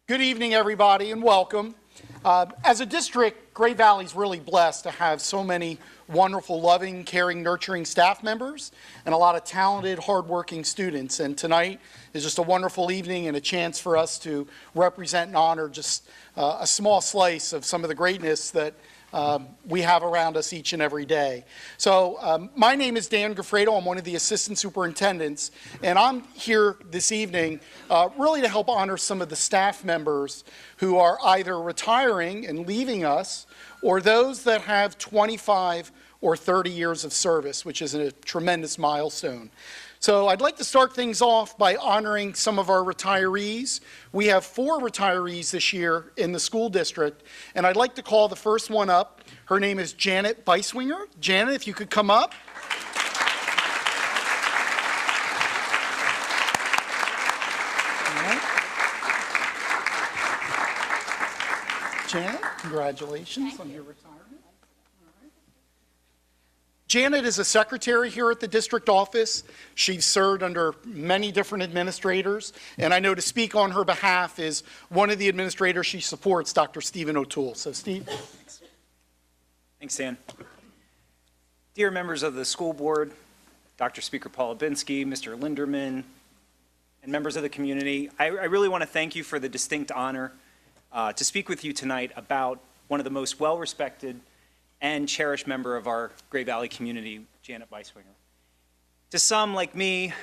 Good evening, everybody, and welcome. As a district, Great Valley's really blessed to have so many wonderful, loving, caring, nurturing staff members and a lot of talented, hardworking students. And tonight is just a wonderful evening and a chance for us to represent and honor just a small slice of some of the greatness that we have around us each and every day. So my name is Dan Gaffredo. I'm one of the assistant superintendents, and I'm here this evening really to help honor some of the staff members who are either retiring and leaving us, or those that have 25 or 30 years of service, which is a tremendous milestone. So I'd like to start things off by honoring some of our retirees. We have 4 retirees this year in the school district, and I'd like to call the first one up. Her name is Janet Beiswinger. Janet, if you could come up. Janet, congratulations on your retirement. Janet is a secretary here at the district office. She's served under many different administrators, and I know to speak on her behalf is one of the administrators she supports, Dr. Stephen O'Toole. So, Steve. Thanks, Dan. Dear members of the school board, Dr. Speaker Paul Abinsky, Mr. Linderman, and members of the community, I really want to thank you for the distinct honor to speak with you tonight about one of the most well-respected and cherished member of our Great Valley community, Janet Beiswinger. To some, like me,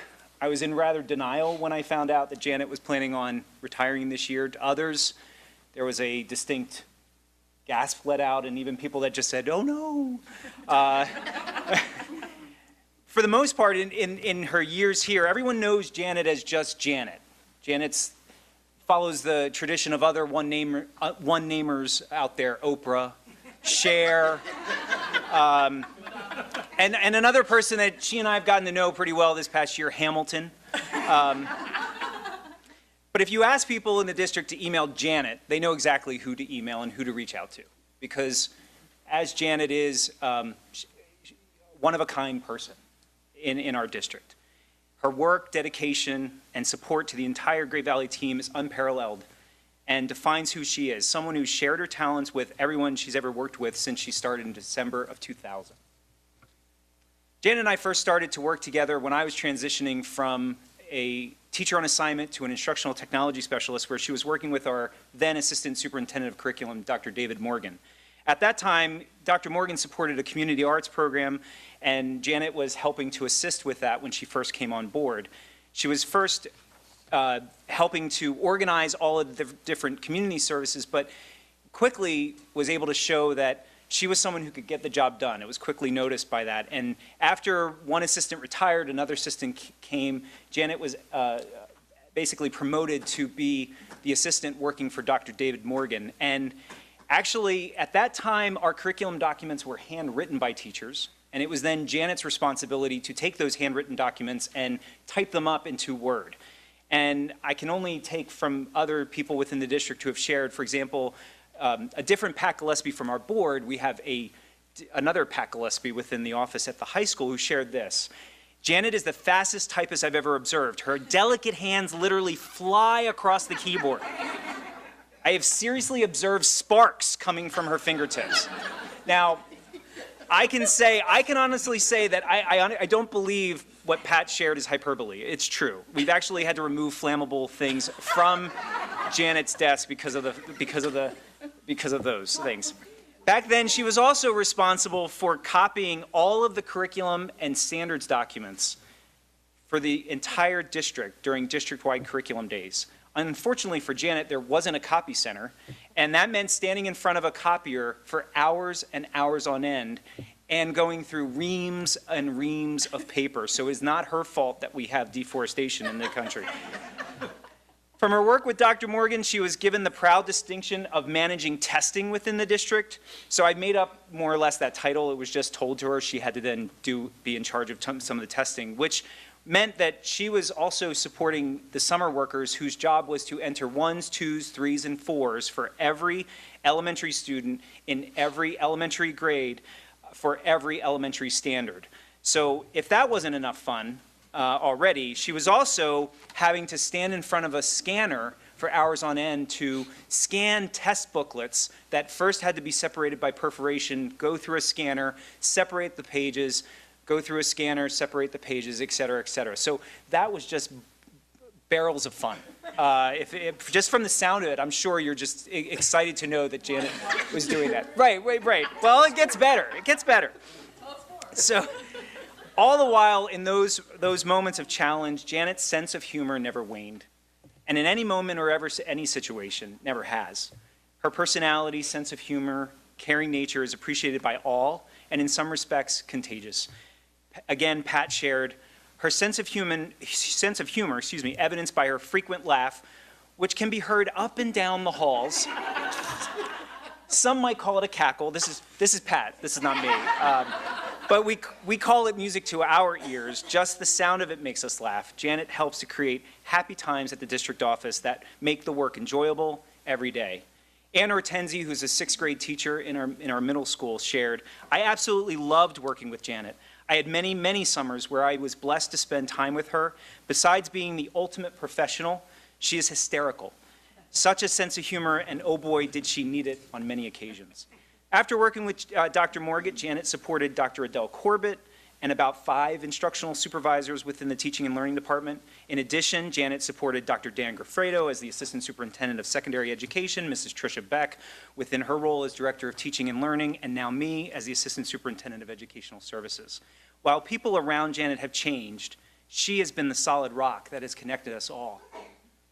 I was in rather denial when I found out that Janet was planning on retiring this year. To others, there was a distinct gasp let out, and even people that just said, oh no. For the most part, in her years here, everyone knows Janet as just Janet. Janet follows the tradition of other one-namers out there, Oprah, Cher, and another person that she and I have gotten to know pretty well this past year, Hamilton. But if you ask people in the district to email Janet, they know exactly who to email and who to reach out to, because as Janet is one-of-a-kind person in our district. Her work, dedication, and support to the entire Great Valley team is unparalleled and defines who she is, someone who's shared her talents with everyone she's ever worked with since she started in December of 2000. Janet and I first started to work together when I was transitioning from a teacher on assignment to an instructional technology specialist, where she was working with our then assistant superintendent of curriculum, Dr. David Morgan. At that time, Dr. Morgan supported a community arts program, and Janet was helping to assist with that when she first came on board. She was first helping to organize all of the different community services, but quickly was able to show that she was someone who could get the job done. It was quickly noticed by that. And after one assistant retired, another assistant came. Janet was basically promoted to be the assistant working for Dr. David Morgan. And actually, at that time, our curriculum documents were handwritten by teachers. And it was then Janet's responsibility to take those handwritten documents and type them up into Word. And I can only take from other people within the district who have shared, for example, a different Pat Gillespie from our board. We have another Pat Gillespie within the office at the high school who shared this. Janet is the fastest typist I've ever observed. Her delicate hands literally fly across the keyboard. I have seriously observed sparks coming from her fingertips. Now, I can honestly say that I don't believe what Pat shared is hyperbole. It's true. We've actually had to remove flammable things from Janet's desk because of those things. Back then, she was also responsible for copying all of the curriculum and standards documents for the entire district during district-wide curriculum days. Unfortunately for Janet, there wasn't a copy center, and that meant standing in front of a copier for hours and hours on end and going through reams and reams of paper. So it's not her fault that we have deforestation in the country. From her work with Dr. Morgan, she was given the proud distinction of managing testing within the district. So I made up more or less that title. It was just told to her. She had to then be in charge of some of the testing, which meant that she was also supporting the summer workers whose job was to enter 1s, 2s, 3s, and 4s for every elementary student in every elementary grade for every elementary standard. So if that wasn't enough fun already, she was also having to stand in front of a scanner for hours on end to scan test booklets that first had to be separated by perforation, go through a scanner, separate the pages, go through a scanner, separate the pages, et cetera, et cetera. So that was just barrels of fun. Just from the sound of it, I'm sure you're just excited to know that Janet was doing that. Right. Well, it gets better. It gets better. So all the while in those moments of challenge, Janet's sense of humor never waned. And in any moment or ever any situation, never has. Her personality, sense of humor, caring nature is appreciated by all, and in some respects, contagious. Again, Pat shared her sense of humor, evidenced by her frequent laugh, which can be heard up and down the halls. Some might call it a cackle. This is Pat. This is not me. But we call it music to our ears. Just the sound of it makes us laugh. Janet helps to create happy times at the district office that make the work enjoyable every day. Ann Ortenzi, who's a sixth grade teacher in our middle school, shared, "I absolutely loved working with Janet. I had many, many summers where I was blessed to spend time with her. Besides being the ultimate professional, she is hysterical. Such a sense of humor, and oh boy, did she need it on many occasions." After working with Dr. Morgett, Janet supported Dr. Adele Corbett and about 5 instructional supervisors within the teaching and learning department. In addition, Janet supported Dr. Dan Graffredo as the assistant superintendent of secondary education, Mrs. Tricia Beck within her role as director of teaching and learning, and now me as the assistant superintendent of educational services. While people around Janet have changed, she has been the solid rock that has connected us all.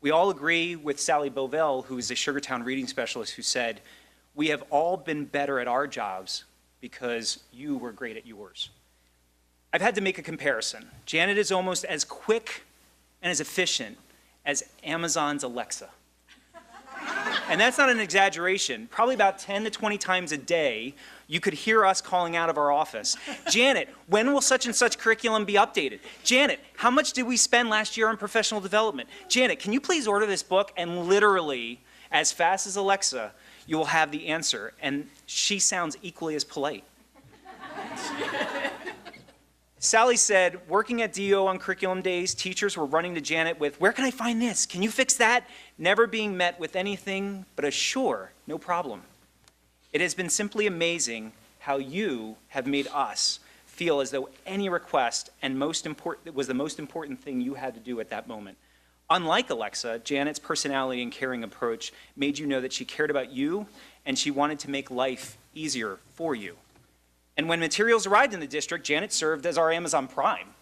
We all agree with Sally Bovell, who is a Sugartown reading specialist, who said, "We have all been better at our jobs because you were great at yours." I've had to make a comparison. Janet is almost as quick and as efficient as Amazon's Alexa. And that's not an exaggeration. Probably about 10 to 20 times a day, you could hear us calling out of our office, "Janet, when will such and such curriculum be updated? Janet, how much did we spend last year on professional development? Janet, can you please order this book?" And literally, as fast as Alexa, you will have the answer. And she sounds equally as polite. Sally said, working at DO on curriculum days, teachers were running to Janet with, "Where can I find this? Can you fix that?" Never being met with anything but a sure, no problem. It has been simply amazing how you have made us feel as though any request was the most important thing you had to do at that moment. Unlike Alexa, Janet's personality and caring approach made you know that she cared about you and she wanted to make life easier for you. And when materials arrived in the district, Janet served as our Amazon Prime.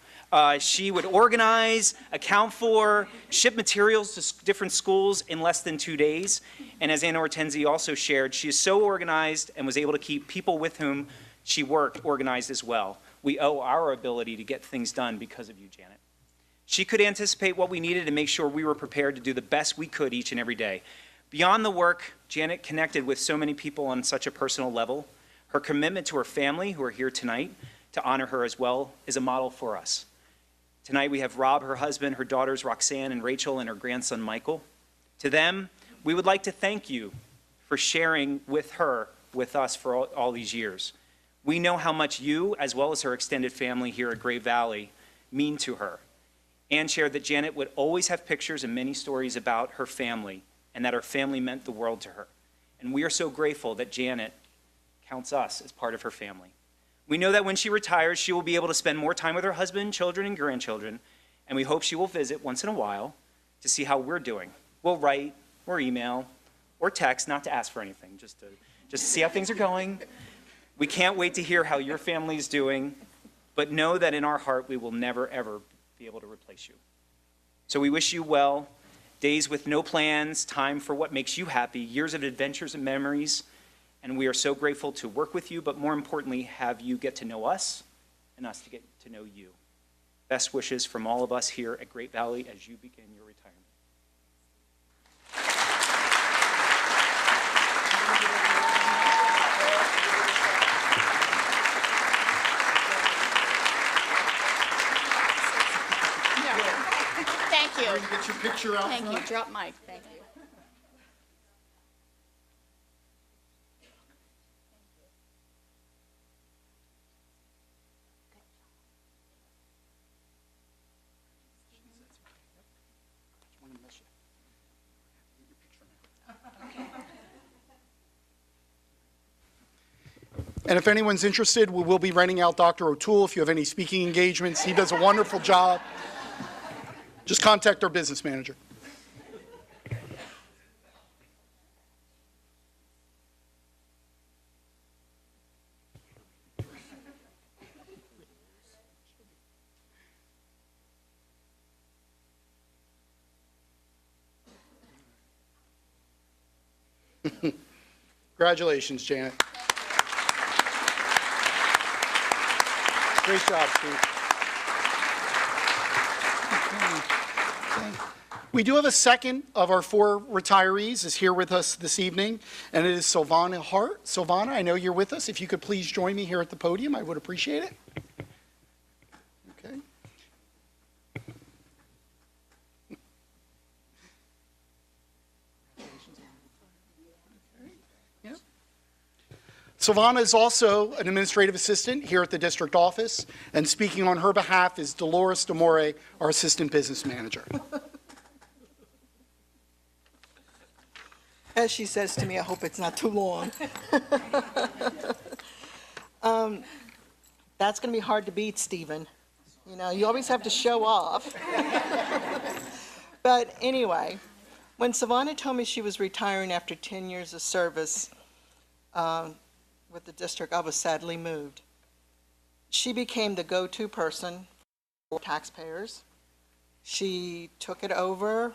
She would organize, account for, ship materials to different schools in less than 2 days. And as Anna Ortenzi also shared, she is so organized and was able to keep people with whom she worked organized as well. We owe our ability to get things done because of you, Janet. She could anticipate what we needed and make sure we were prepared to do the best we could each and every day. Beyond the work, Janet connected with so many people on such a personal level. Her commitment to her family, who are here tonight, to honor her as well, is a model for us. Tonight we have Rob, her husband, her daughters Roxanne and Rachel, and her grandson Michael. To them, we would like to thank you for sharing with her, with us for all these years. We know how much you, as well as her extended family here at Great Valley, mean to her. Ann shared that Janet would always have pictures and many stories about her family, and that her family meant the world to her. And we are so grateful that Janet counts us as part of her family. We know that when she retires, she will be able to spend more time with her husband, children, and grandchildren, and we hope she will visit once in a while to see how we're doing. We'll write, or email, or text, not to ask for anything, just to see how things are going. We can't wait to hear how your family is doing, but know that in our heart we will never, ever be able to replace you. So we wish you well, days with no plans, time for what makes you happy, years of adventures and memories, and we are so grateful to work with you, but more importantly, have you get to know us and us to get to know you. Best wishes from all of us here at Great Valley as you begin your retirement. Thank you. Ready to get your picture out Thank front? you. Drop mic. Thank you. Want to miss you. And if anyone's interested, we will be renting out Dr. O'Toole if you have any speaking engagements. He does a wonderful job. Just contact our business manager. Congratulations, Janet. Great job, Steve. Okay. We do have a second of our 4 retirees is here with us this evening, and it is Silvana Hart. Silvana, I know you're with us. If you could please join me here at the podium, I would appreciate it. Okay. Silvana is also an administrative assistant here at the district office, and speaking on her behalf is Dolores Demore, our assistant business manager. As she says to me, I hope it's not too long. That's going to be hard to beat, Stephen. You know, you always have to show off. But anyway, when Silvana told me she was retiring after 10 years of service, with the district, I was sadly moved. She became the go-to person for taxpayers. She took it over.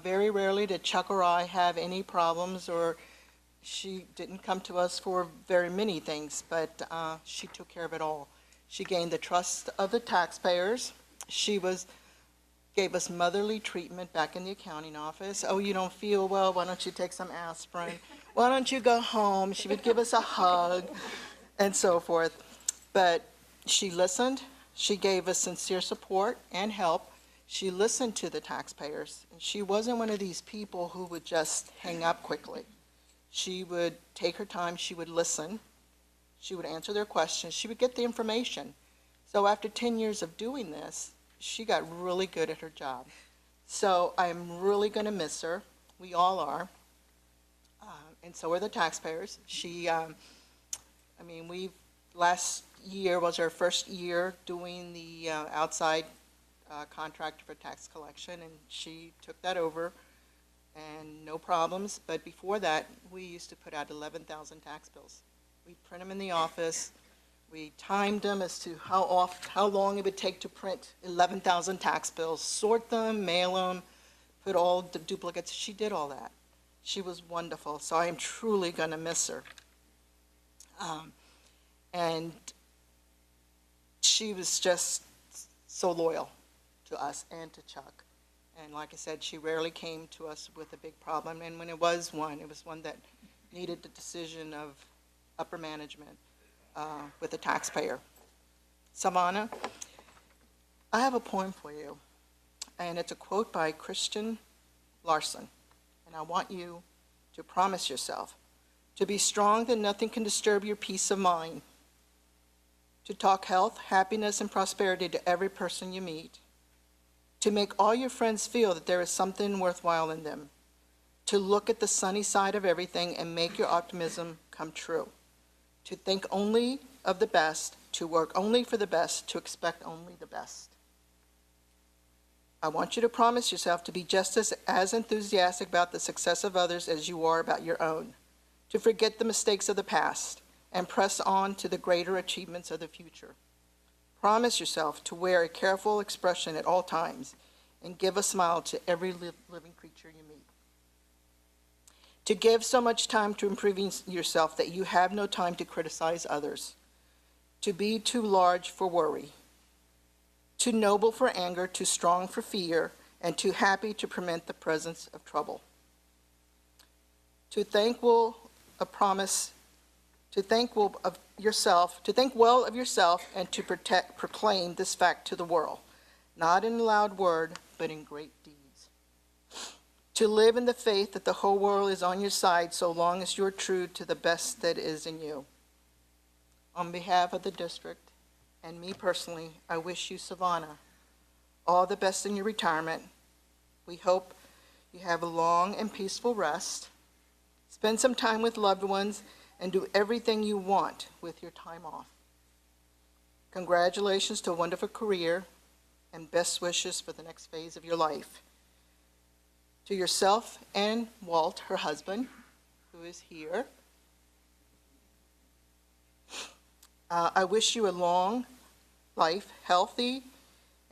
Very rarely did Chuck or I have any problems, or she didn't come to us for very many things, but she took care of it all. She gained the trust of the taxpayers. She gave us motherly treatment back in the accounting office. Oh, you don't feel well? Why don't you take some aspirin? Why don't you go home? She would give us a hug and so forth. But she listened. She gave us sincere support and help. She listened to the taxpayers. And she wasn't one of these people who would just hang up quickly. She would take her time. She would listen. She would answer their questions. She would get the information. So after 10 years of doing this, she got really good at her job. So I'm really going to miss her. We all are. And so are the taxpayers. Last year was our first year doing the outside contract for tax collection, and she took that over, and no problems. But before that, we used to put out 11,000 tax bills. We'd print them in the office. We timed them as to how long it would take to print 11,000 tax bills, sort them, mail them, put all the duplicates. She did all that. She was wonderful, so I am truly going to miss her. And she was just so loyal to us and to Chuck. And like I said, she rarely came to us with a big problem. And when it was one that needed the decision of upper management with the taxpayer. Silvana, I have a poem for you, and it's a quote by Christian Larson. And I want you to promise yourself to be strong that nothing can disturb your peace of mind, to talk health, happiness, and prosperity to every person you meet, to make all your friends feel that there is something worthwhile in them, to look at the sunny side of everything and make your optimism come true, to think only of the best, to work only for the best, to expect only the best. I want you to promise yourself to be just as enthusiastic about the success of others as you are about your own, to forget the mistakes of the past and press on to the greater achievements of the future. Promise yourself to wear a careful expression at all times and give a smile to every living creature you meet. To give so much time to improving yourself that you have no time to criticize others. To be too large for worry. Too noble for anger, too strong for fear, and too happy to prevent the presence of trouble. To think well of yourself, and to proclaim this fact to the world, not in a loud word, but in great deeds. To live in the faith that the whole world is on your side so long as you're true to the best that is in you. On behalf of the district, and me personally, I wish you, Silvana, all the best in your retirement. We hope you have a long and peaceful rest. Spend some time with loved ones and do everything you want with your time off. Congratulations to a wonderful career and best wishes for the next phase of your life. To yourself and Walt, her husband, who is here, I wish you a long life, healthy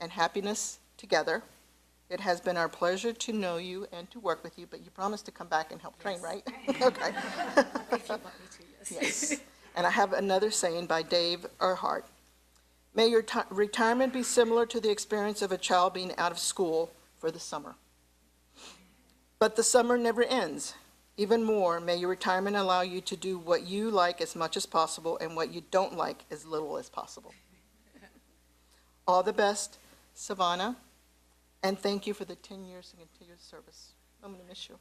and happiness together. It has been our pleasure to know you and to work with you, but you promised to come back and help train, right? Okay. If you want me to, yes. Yes. And I have another saying by Dave Earhart. May your retirement be similar to the experience of a child being out of school for the summer. But the summer never ends. Even more, may your retirement allow you to do what you like as much as possible and what you don't like as little as possible. All the best, Savannah, and thank you for the 10 years of continued service. I'm going to miss you.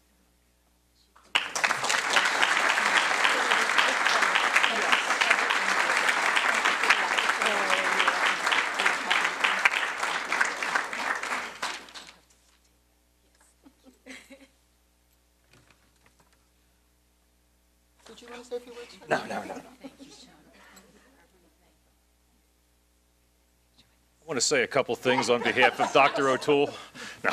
Did you want to say a few words? No. I want to say a couple things on behalf of Dr. O'Toole. No.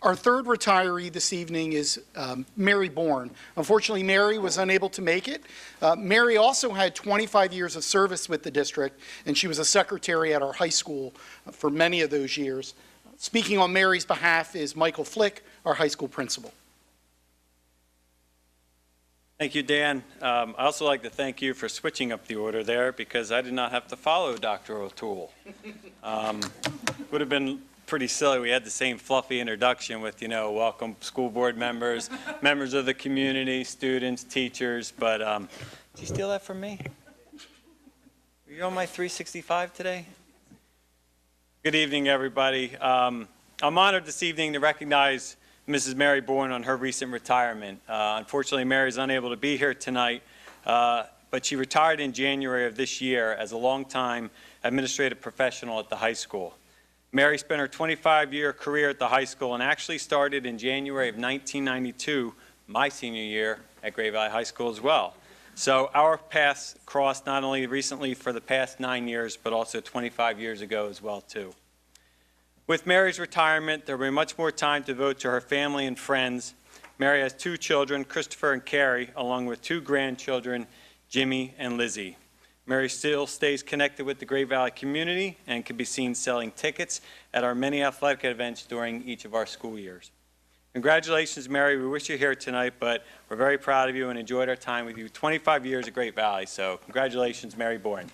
Our third retiree this evening is Mary Bourne. Unfortunately, Mary was unable to make it. Mary also had 25 years of service with the district, and she was a secretary at our high school for many of those years. Speaking on Mary's behalf is Michael Flick, our high school principal. Thank you, Dan. I also like to thank you for switching up the order there because I did not have to follow Dr. O'Toole. Would have been pretty silly. We had the same fluffy introduction with, welcome school board members, members of the community, students, teachers, but did you steal that from me? Were you on my 365 today? Good evening, everybody. I'm honored this evening to recognize Mrs. Mary Bourne on her recent retirement. Unfortunately, Mary is unable to be here tonight, but she retired in January of this year as a longtime administrative professional at the high school. Mary spent her 25-year career at the high school and actually started in January of 1992, my senior year at Great Valley High School as well. So our paths crossed not only recently for the past 9 years, but also 25 years ago as well, too. With Mary's retirement, there will be much more time to devote to her family and friends. Mary has 2 children, Christopher and Carrie, along with 2 grandchildren, Jimmy and Lizzie. Mary still stays connected with the Great Valley community and can be seen selling tickets at our many athletic events during each of our school years. Congratulations, Mary. We wish you here tonight, but we're very proud of you and enjoyed our time with you. 25 years at Great Valley, so congratulations, Mary Bourne.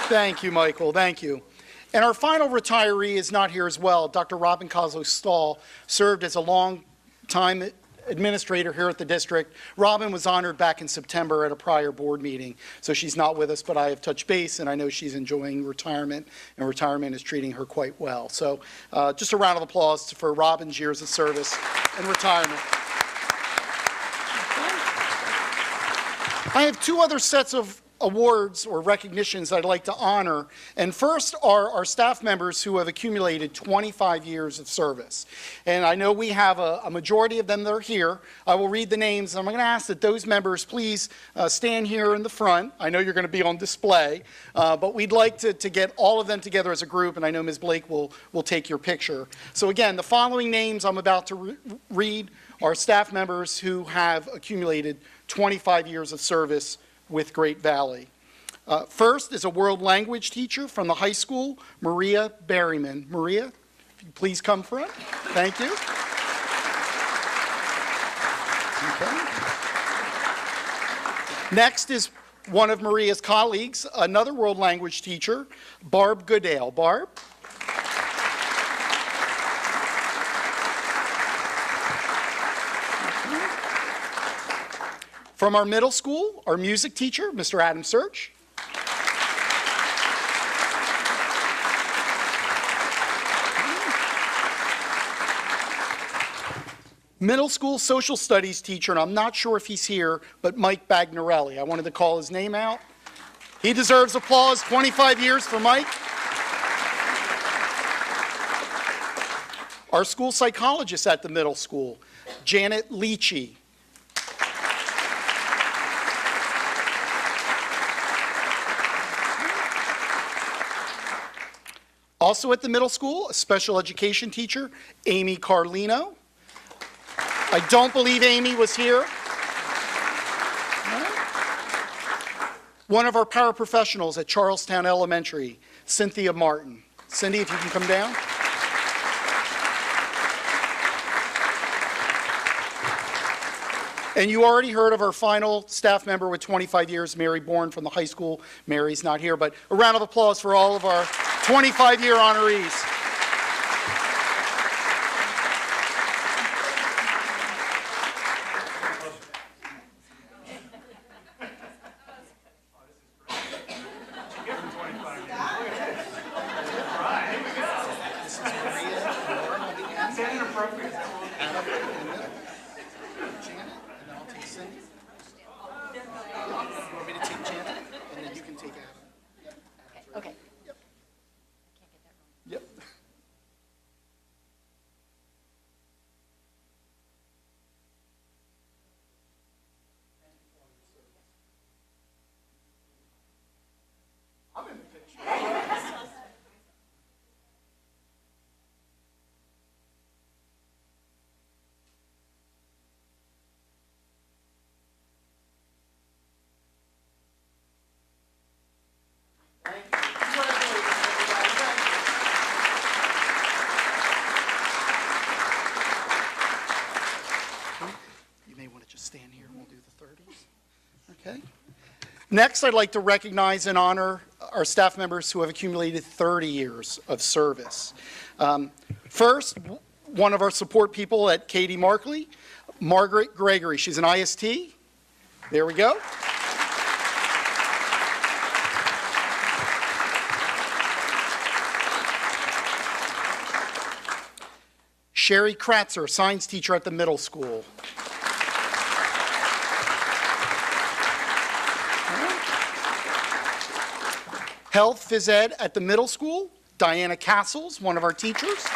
Thank you, Michael. Thank you. And our final retiree is not here as well. Dr. Robin Kozlow-Stahl served as a long-time administrator here at the district. Robin was honored back in September at a prior board meeting, so she's not with us, but I have touched base, and I know she's enjoying retirement, and retirement is treating her quite well. So just a round of applause for Robin's years of service and retirement. I have 2 other sets of awards or recognitions I'd like to honor. And first are our staff members who have accumulated 25 years of service. And I know we have a majority of them that are here. I will read the names. I'm going to ask that those members please stand here in the front. I know you're going to be on display, but we'd like to get all of them together as a group, and I know Ms. Blake will take your picture. So again, the following names I'm about to read are staff members who have accumulated 25 years of service with Great Valley. First is a world language teacher from the high school, Maria Berryman. Maria, if you please come front. Thank you. Okay. Next is one of Maria's colleagues, another world language teacher, Barb Goodale. Barb? From our middle school, our music teacher, Mr. Adam Search. Middle school social studies teacher, and I'm not sure if he's here, but Mike Bagnarelli. I wanted to call his name out. He deserves applause. 25 years for Mike. Our school psychologist at the middle school, Janet Leachy. Also at the middle school, a special education teacher, Amy Carlino. I don't believe Amy was here. One of our paraprofessionals at Charlestown Elementary, Cynthia Martin. Cindy, if you can come down. And you already heard of our final staff member with 25 years, Mary Bourne from the high school. Mary's not here, but a round of applause for all of our 25-year honorees. Okay. Yep. I'm in the picture. Thank you. Congratulations, everybody. Thank you. You may want to just stand here and we'll do the 30s. Okay. Next, I'd like to recognize and honor our staff members who have accumulated 30 years of service. First, one of our support people at Katie Markley, Margaret Gregory. She's an IST. There we go. Sherry Kratzer, science teacher at the middle school. Health phys ed at the middle school, Diana Castles, one of our teachers.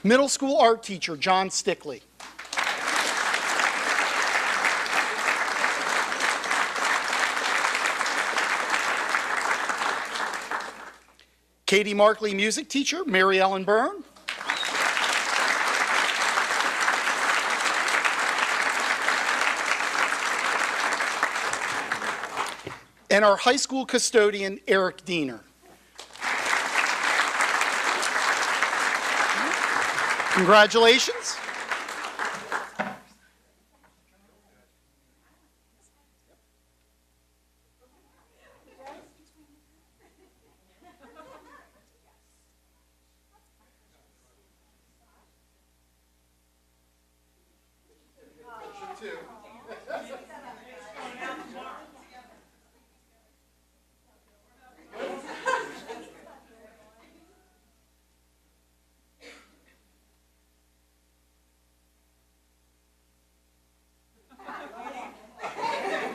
Middle school art teacher, John Stickley. Katie Markley music teacher, Mary Ellen Byrne. And our high school custodian, Eric Diener. Congratulations.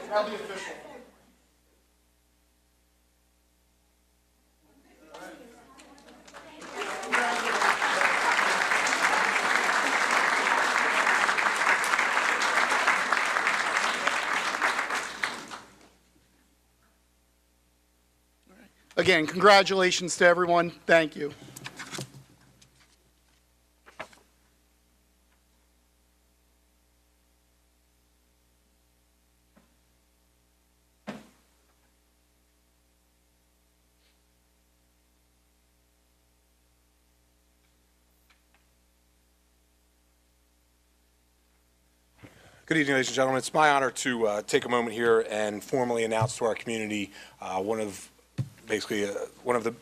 Now the official. Again, congratulations to everyone. Thank you. Good evening, ladies and gentlemen. It's my honor to take a moment here and formally announce to our community one of the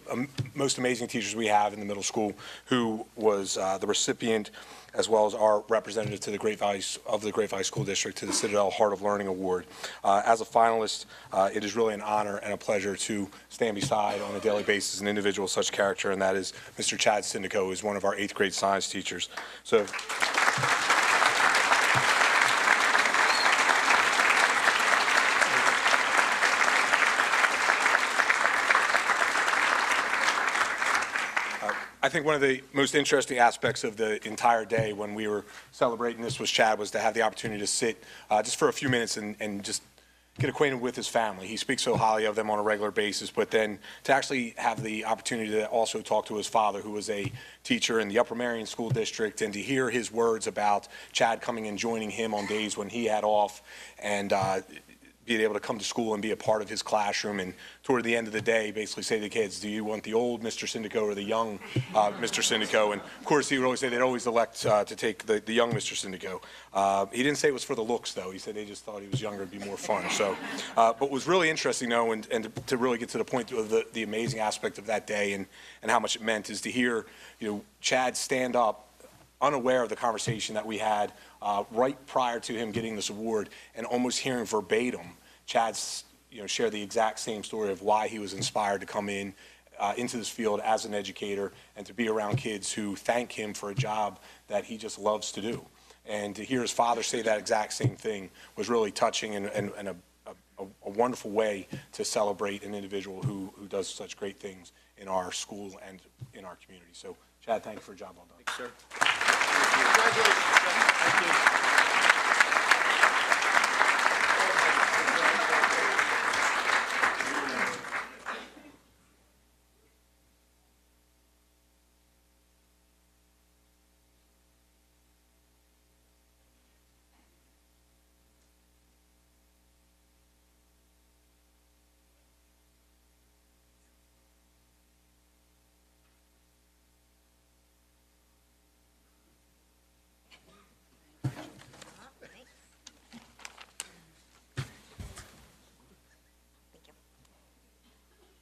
most amazing teachers we have in the middle school, who was the recipient, as well as our representative to the Great Valley School District, to the Citadel Heart of Learning Award. As a finalist, it is really an honor and a pleasure to stand beside on a daily basis an individual of such character, and that is Mr. Chad Syndico, who is one of our 8th grade science teachers. So. I think one of the most interesting aspects of the entire day when we were celebrating this with Chad was to have the opportunity to sit just for a few minutes and just get acquainted with his family. He speaks so highly of them on a regular basis, but then to actually have the opportunity to also talk to his father, who was a teacher in the Upper Marion School District, and to hear his words about Chad coming and joining him on days when he had off, and being able to come to school and be a part of his classroom, and toward the end of the day basically say to the kids, do you want the old Mr. Syndico or the young Mr. Syndico? And of course he would always say they'd always elect to take the young Mr. Syndico. He didn't say it was for the looks, though. He said they just thought he was younger, it'd be more fun. So, but what was really interesting, though, and to really get to the point of the amazing aspect of that day and how much it meant, is to hear, Chad stand up unaware of the conversation that we had right prior to him getting this award, and almost hearing verbatim Chad's share the exact same story of why he was inspired to come into this field as an educator and to be around kids who thank him for a job that he just loves to do. And to hear his father say that exact same thing was really touching and a wonderful way to celebrate an individual who does such great things in our school and in our community. So, Chad, thank you for a job well done. Thanks, sir. Congratulations, Chad. Thank you.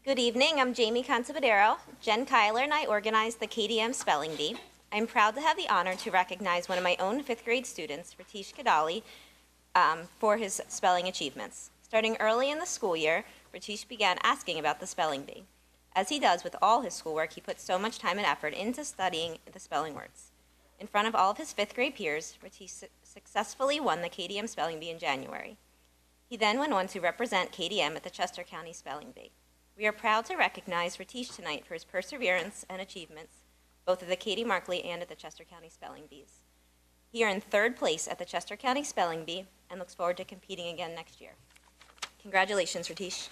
Good evening, I'm Jamie Contabadero. Jen Kyler and I organized the KDM Spelling Bee. I'm proud to have the honor to recognize one of my own 5th grade students, Ratish Kadali, for his spelling achievements. Starting early in the school year, Ratish began asking about the spelling bee. As he does with all his schoolwork, he puts so much time and effort into studying the spelling words. In front of all of his 5th grade peers, Ratish successfully won the KDM Spelling Bee in January. He then went on to represent KDM at the Chester County Spelling Bee. We are proud to recognize Ratish tonight for his perseverance and achievements, both at the Katie Markley and at the Chester County Spelling Bees. He earned 3rd place at the Chester County Spelling Bee and looks forward to competing again next year. Congratulations, Ratish.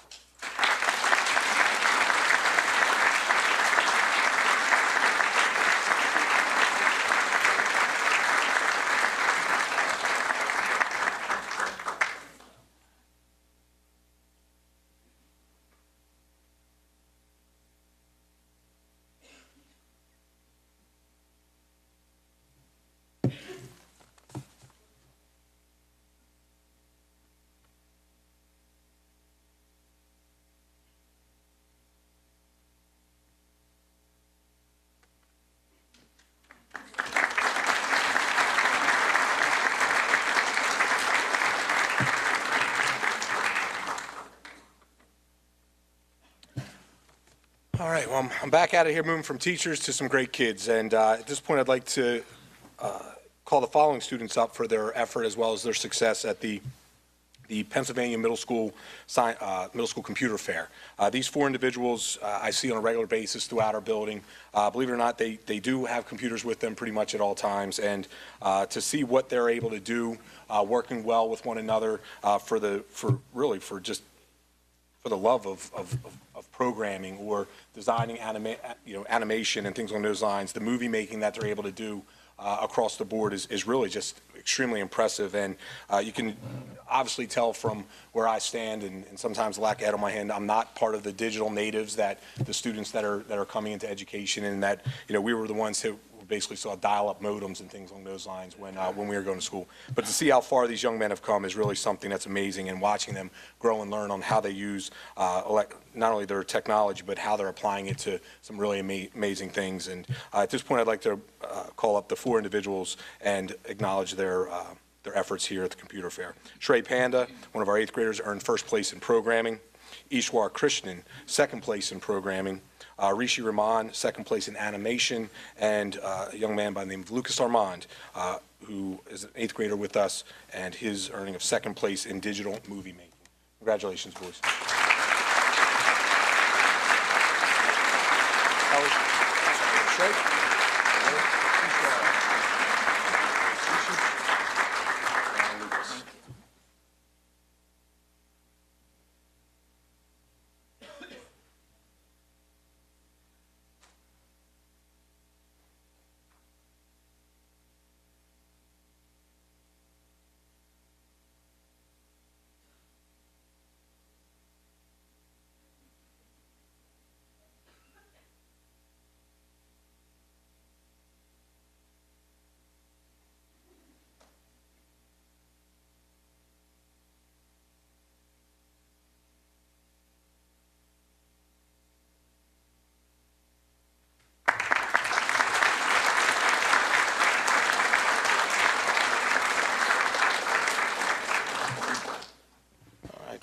All right, well, I'm back out of here, moving from teachers to some great kids. And at this point, I'd like to call the following students up for their effort as well as their success at the Pennsylvania Middle School Computer Fair. These 4 individuals I see on a regular basis throughout our building. Believe it or not, they do have computers with them pretty much at all times. And to see what they're able to do, working well with one another for the love of programming or designing animation and things along those lines, the movie making that they're able to do across the board is really just extremely impressive. And you can obviously tell from where I stand and sometimes the lack of head on my hand, I'm not part of the digital natives that the students that are coming into education, and that we were the ones who were basically saw dial-up modems and things along those lines when we were going to school. But to see how far these young men have come is really something that's amazing, and watching them grow and learn on how they use not only their technology, but how they're applying it to some really amazing things. And at this point, I'd like to call up the 4 individuals and acknowledge their efforts here at the computer fair. Shrey Panda, one of our 8th graders, earned 1st place in programming. Ishwar Krishnan, 2nd place in programming. Rishi Raman, 2nd place in animation, and a young man by the name of Lucas Armand, who is an 8th grader with us, and his earning of 2nd place in digital movie making. Congratulations, boys.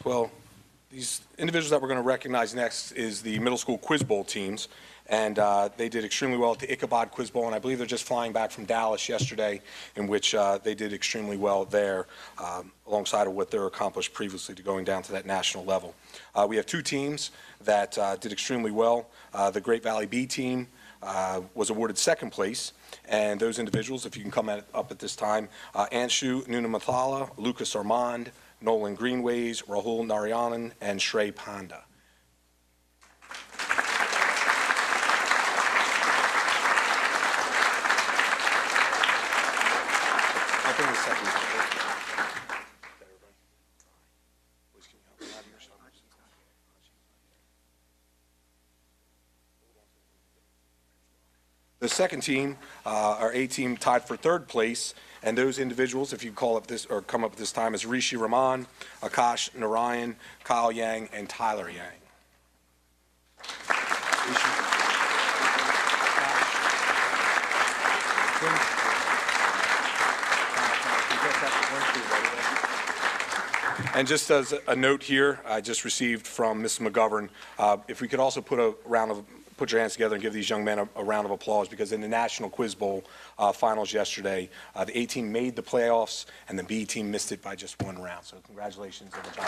Well, these individuals that we're going to recognize next is the middle school Quiz Bowl teams, and they did extremely well at the Ichabod Quiz Bowl, and I believe they're just flying back from Dallas yesterday, in which they did extremely well there, alongside of what they're accomplished previously to going down to that national level. We have 2 teams that did extremely well. The Great Valley B team was awarded 2nd place, and those individuals, if you can come up at this time, Anshu Nunamathala, Lucas Armand, Nolan Greenways, Rahul Narayanan, and Shrey Panda. I'll bring the second. The second team, our A team, tied for 3rd place, and those individuals, if you call up this or come up at this time, is Rishi Raman, Akash Narayan, Kyle Yang, and Tyler Yang. And just as a note here, I just received from Ms. McGovern, if we could also put your hands together and give these young men a round of applause, because in the National Quiz Bowl finals yesterday, the A team made the playoffs and the B team missed it by just 1 round. So congratulations on the job.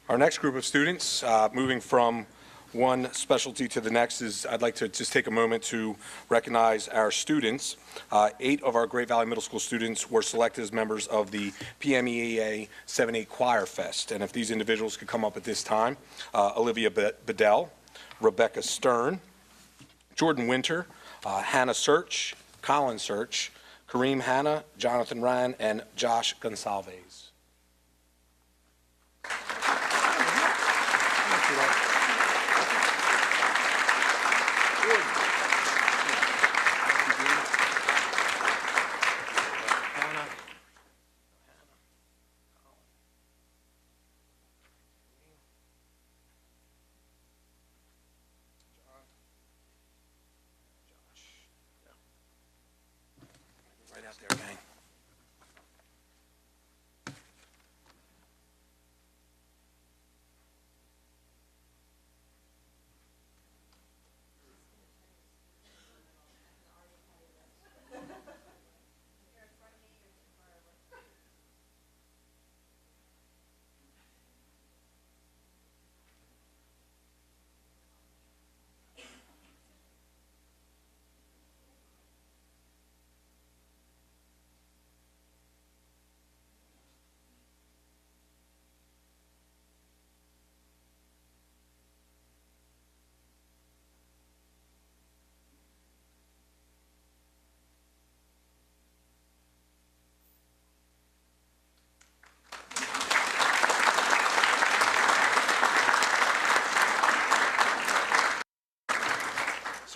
Our next group of students, moving from one specialty to the next, is I'd like to just take a moment to recognize our students. 8 of our Great Valley Middle School students were selected as members of the PMEA 7-8 Choir Fest. And if these individuals could come up at this time, Olivia Bedell, Rebecca Stern, Jordan Winter, Hannah Search, Colin Search, Kareem Hanna, Jonathan Ryan, and Josh Gonsalves.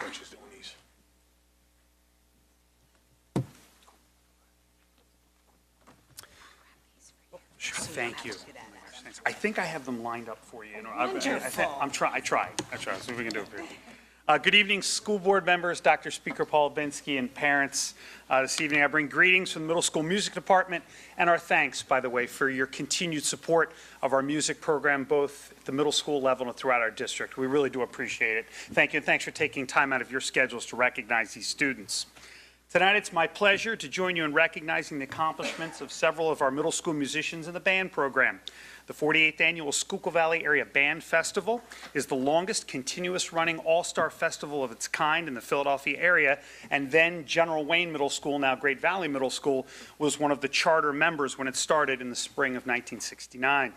French is doing these. Thank you. I think I have them lined up for you. I try. See if we can do it for you. Good evening, school board members, Dr. Speaker Paul Binsky, and parents. This evening, I bring greetings from the middle school music department and our thanks, by the way, for your continued support of our music program, both at the middle school level and throughout our district. We really do appreciate it. Thank you, and thanks for taking time out of your schedules to recognize these students. Tonight, it's my pleasure to join you in recognizing the accomplishments of several of our middle school musicians in the band program. The 48th Annual Schuylkill Valley Area Band Festival is the longest continuous-running all-star festival of its kind in the Philadelphia area, and then General Wayne Middle School, now Great Valley Middle School, was one of the charter members when it started in the spring of 1969.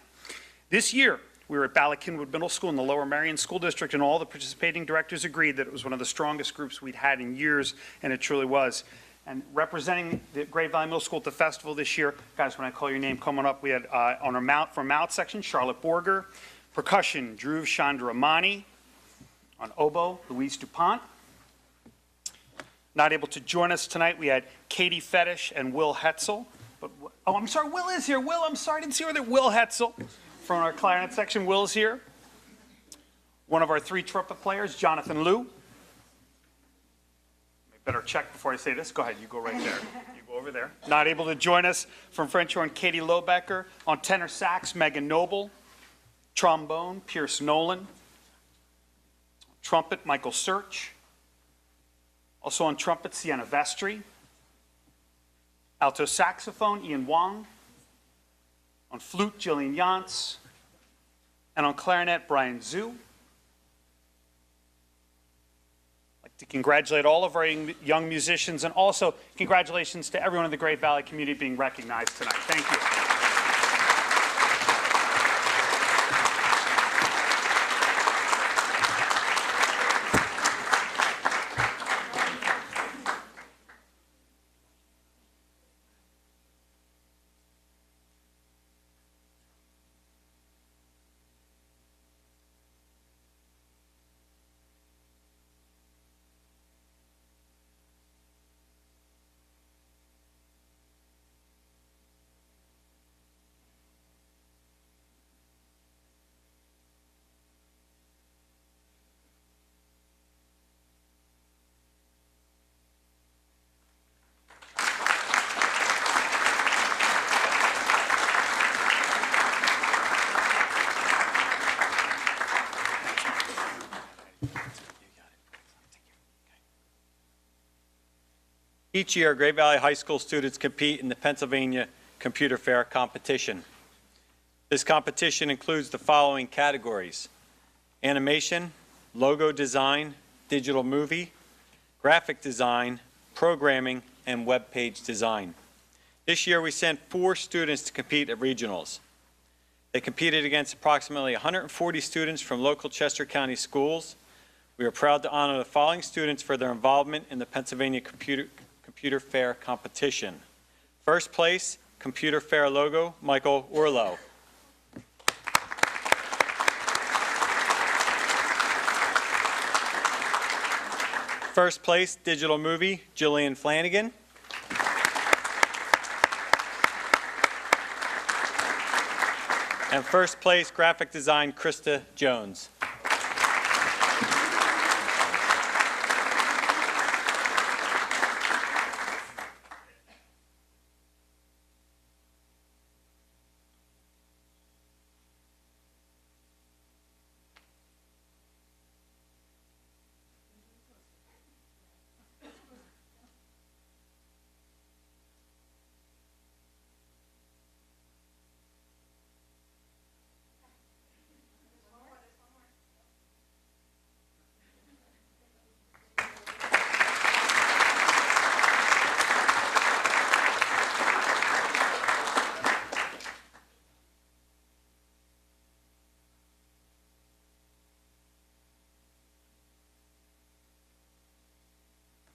This year, we were at Ballackinwood Middle School in the Lower Merion School District, and all the participating directors agreed that it was one of the strongest groups we'd had in years, and it truly was. And representing the Great Valley Middle School at the festival this year, guys, when I call your name coming up, we had on our from mouth section, Charlotte Borger, percussion, Dhruv Chandramani, on oboe, Louise DuPont. Not able to join us tonight, we had Katie Fetish and Will Hetzel. But, oh, I'm sorry, Will is here. Will, I'm sorry, I didn't see her there. Will Hetzel from our clarinet section. Will's here. One of our 3 trumpet players, Jonathan Liu. Better check before I say this. Go ahead, you go right there. You go over there. Not able to join us from French horn, Katie Lobecker. On tenor sax, Megan Noble. Trombone, Pierce Nolan. Trumpet, Michael Search. Also on trumpet, Sienna Vestry. Alto saxophone, Ian Wong. On flute, Jillian Yantz. And on clarinet, Brian Zhu. To congratulate all of our young musicians, and also congratulations to everyone in the Great Valley community being recognized tonight. Thank you. Each year, Great Valley High School students compete in the Pennsylvania Computer Fair competition. This competition includes the following categories: animation, logo design, digital movie, graphic design, programming, and web page design. This year, we sent 4 students to compete at regionals. They competed against approximately 140 students from local Chester County schools. We are proud to honor the following students for their involvement in the Pennsylvania Computer Fair competition. First place, Computer Fair logo, Michael Orlow. First place, digital movie, Jillian Flanagan. And first place, graphic design, Krista Jones.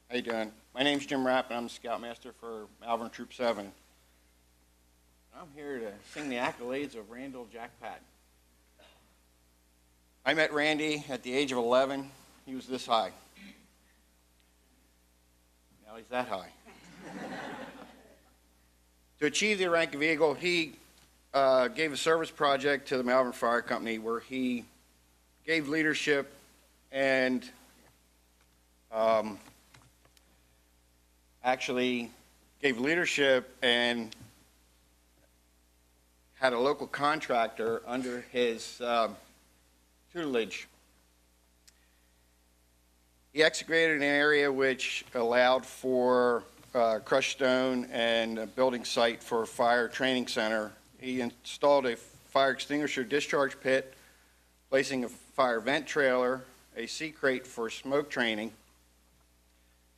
How you doing? My name's Jim Rapp, and I'm the Scoutmaster for Malvern Troop 7. I'm here to sing the accolades of Randall Jack Patton. I met Randy at the age of 11. He was this high. Now he's that high. To achieve the rank of Eagle, he gave a service project to the Malvern Fire Company where he gave leadership and actually gave leadership and had a local contractor under his tutelage. He excavated an area which allowed for crushed stone and a building site for a fire training center. He installed a fire extinguisher discharge pit, placing a fire vent trailer, a sea crate for smoke training,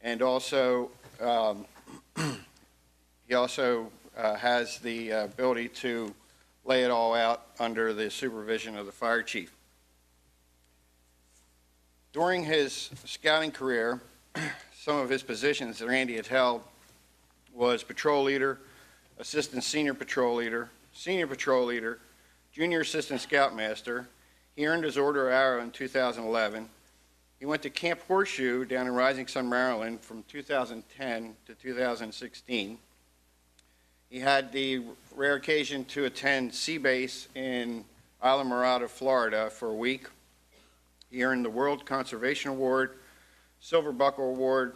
and also he also has the ability to lay it all out under the supervision of the fire chief. During his scouting career, some of his positions that Randy had held was patrol leader, assistant senior patrol leader, junior assistant scoutmaster. He earned his Order of Arrow in 2011. He went to Camp Horseshoe down in Rising Sun, Maryland from 2010 to 2016. He had the rare occasion to attend Sea Base in Islamorada, Florida for a week. He earned the World Conservation Award, Silver Buckle Award,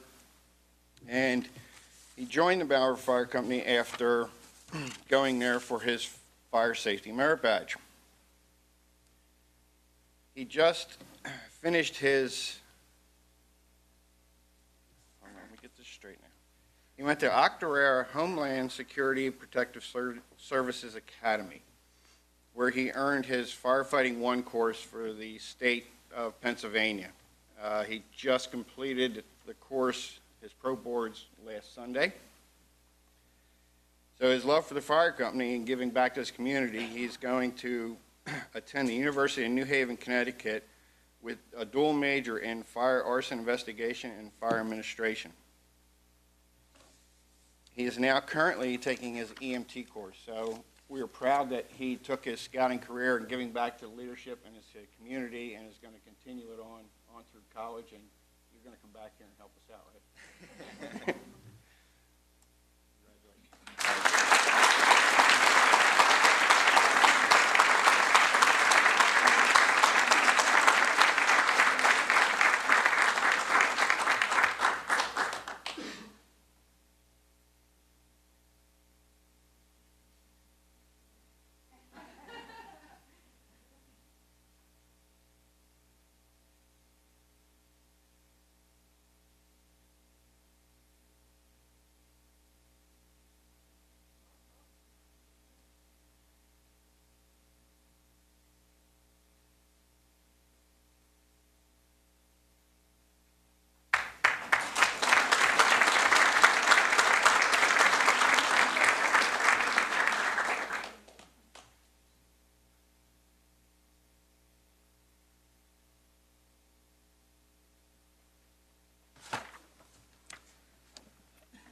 and he joined the Malvern Fire Company after going there for his Fire Safety Merit Badge. He just finished his, let me get this straight now. He went to Octorara Homeland Security Protective Services Academy, where he earned his Firefighting 1 course for the state of Pennsylvania. He just completed the course, his pro boards, last Sunday. So his love for the fire company and giving back to his community, he's going to attend the University of New Haven, Connecticut with a dual major in fire arson investigation and fire administration. He is now currently taking his EMT course. So we are proud that he took his scouting career and giving back to leadership in his community and is going to continue it on through college, and you're going to come back here and help us out, right?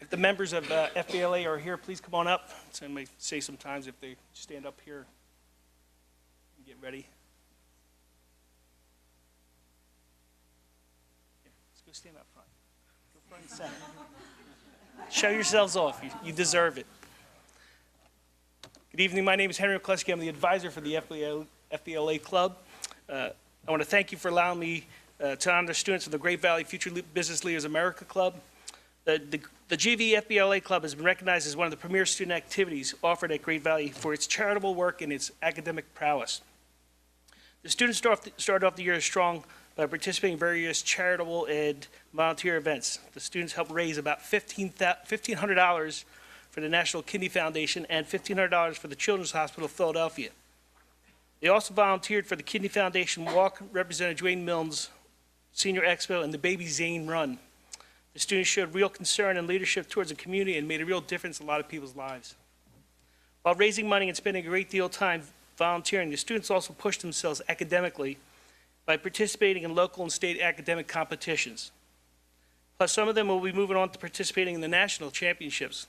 The members of FBLA are here, please come on up. So I may say sometimes if they stand up here and get ready. Yeah, let's go stand up front. Go front and center. Show yourselves off. You deserve it. Good evening. My name is Henry McCluskey. I'm the advisor for the FBLA Club. I want to thank you for allowing me to honor students of the Great Valley Future Business Leaders America Club. The GV FBLA Club has been recognized as one of the premier student activities offered at Great Valley for its charitable work and its academic prowess. The students started off the year strong by participating in various charitable and volunteer events. The students helped raise about $1,500 for the National Kidney Foundation and $1,500 for the Children's Hospital of Philadelphia. They also volunteered for the Kidney Foundation Walk, represented Dwayne Milne's Senior Expo, and the Baby Zane Run. The students showed real concern and leadership towards the community and made a real difference in a lot of people's lives. While raising money and spending a great deal of time volunteering, the students also pushed themselves academically by participating in local and state academic competitions. Plus, some of them will be moving on to participating in the national championships.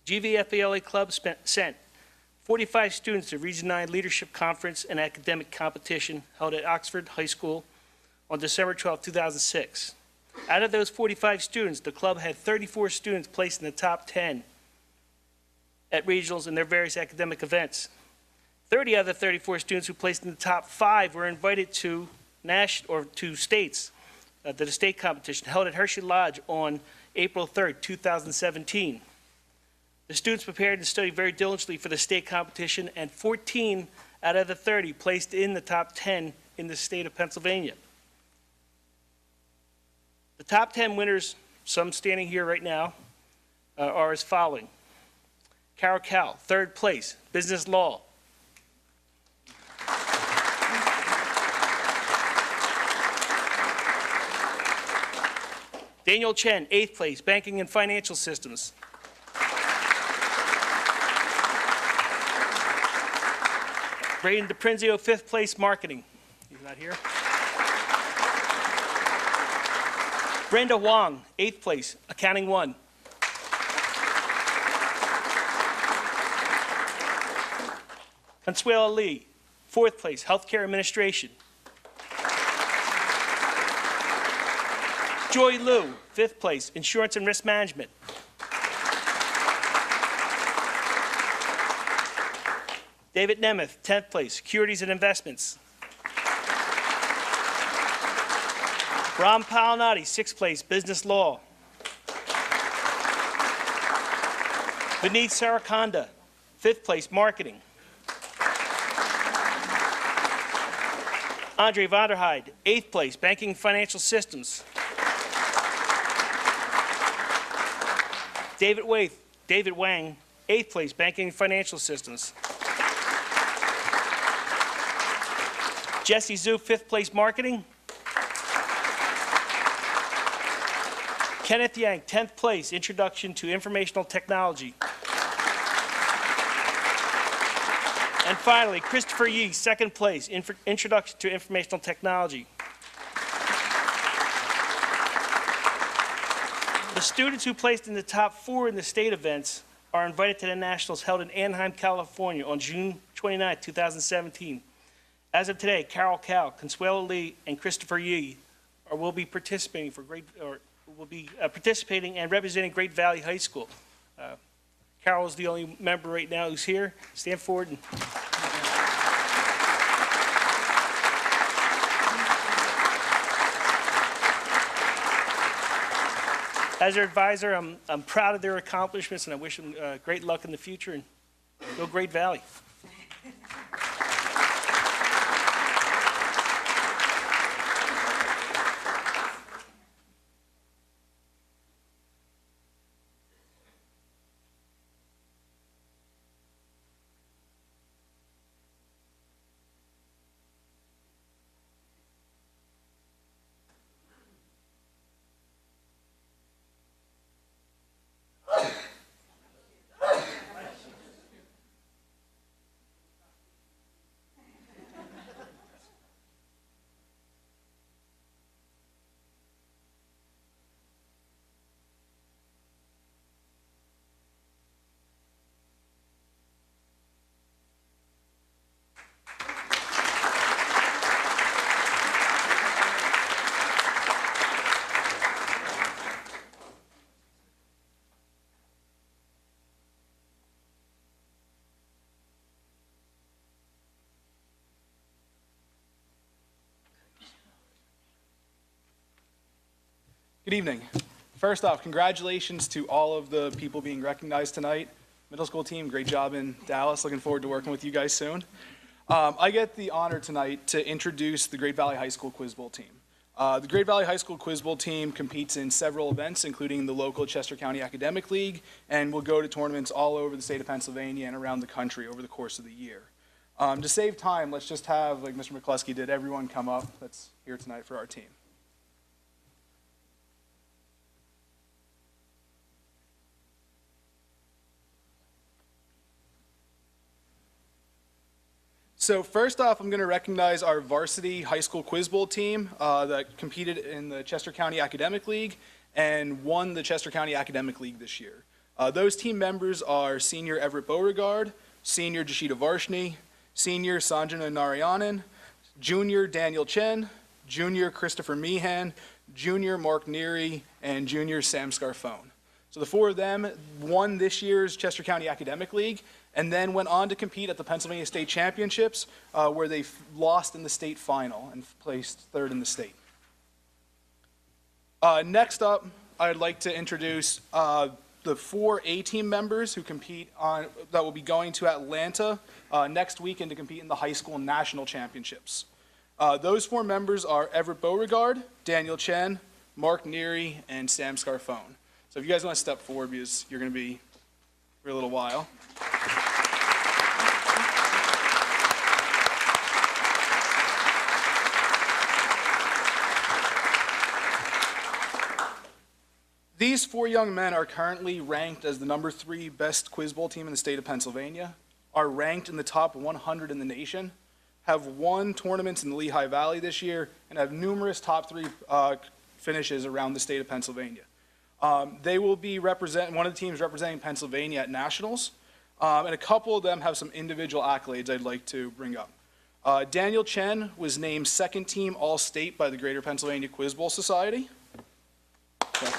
GV FBLA Club sent 45 students to Region 9 Leadership Conference and Academic Competition held at Oxford High School on December 12, 2006. Out of those 45 students, the club had 34 students placed in the top 10 at regionals in their various academic events. 30 out of the 34 students who placed in the top 5 were invited to states, to the state competition held at Hershey Lodge on April 3rd, 2017. The students prepared and studied very diligently for the state competition, and 14 out of the 30 placed in the top 10 in the state of Pennsylvania. The top 10 winners, some standing here right now, are as following. Carol Cal, 3rd place, business law. Daniel Chen, 8th place, banking and financial systems. Braden DePrinzio, 5th place, marketing. He's not here. Brenda Wong, 8th place, accounting 1. Consuela Lee, 4th place, healthcare administration. Joy Liu, 5th place, insurance and risk management. David Nemeth, 10th place, securities and investments. Ram Palanati, 6th place, business law. Vineet Sarakonda, 5th place, marketing. Andre Vanderheide, 8th place, banking and financial systems. David Wang, 8th place, banking and financial systems. Jesse Zhu, 5th place, marketing. Kenneth Yang, 10th place, introduction to informational technology. And finally, Christopher Yee, 2nd place, introduction to informational technology. The students who placed in the top 4 in the state events are invited to the nationals held in Anaheim, California on June 29, 2017. As of today, Carol Cal, Consuelo Lee, and Christopher Yee will be participating and representing Great Valley High School. Carol is the only member right now who's here. Stand forward. As their advisor, I'm proud of their accomplishments, and I wish them great luck in the future, and go Great Valley. Good evening. First off, congratulations to all of the people being recognized tonight. Middle school team, great job in Dallas. Looking forward to working with you guys soon. I get the honor tonight to introduce the Great Valley High School Quiz Bowl team. The Great Valley High School Quiz Bowl team competes in several events, including the local Chester County Academic League, and will go to tournaments all over the state of Pennsylvania and around the country over the course of the year. To save time, let's just have, like Mr. McCluskey did, everyone come up that's here tonight for our team. So first off, I'm going to recognize our varsity high school quiz bowl team that competed in the Chester County Academic League and won the Chester County Academic League this year. Those team members are senior Everett Beauregard, senior Jashita Varshni, senior Sanjana Narayanan, junior Daniel Chen, junior Christopher Meehan, junior Mark Neary, and junior Sam Scarfone. So the four of them won this year's Chester County Academic League and then went on to compete at the Pennsylvania State Championships, where they lost in the state final and placed third in the state. Next up, I'd like to introduce the four A-team members who that will be going to Atlanta next weekend to compete in the high school national championships. Those four members are Everett Beauregard, Daniel Chen, Mark Neary, and Sam Scarfone. So if you guys want to step forward, because you're going to be for a little while. These four young men are currently ranked as the #3 best Quiz Bowl team in the state of Pennsylvania, are ranked in the top 100 in the nation, have won tournaments in the Lehigh Valley this year, and have numerous top 3 finishes around the state of Pennsylvania. They will be one of the teams representing Pennsylvania at nationals, and a couple of them have some individual accolades I'd like to bring up. Daniel Chen was named second team All-State by the Greater Pennsylvania Quiz Bowl Society. Okay.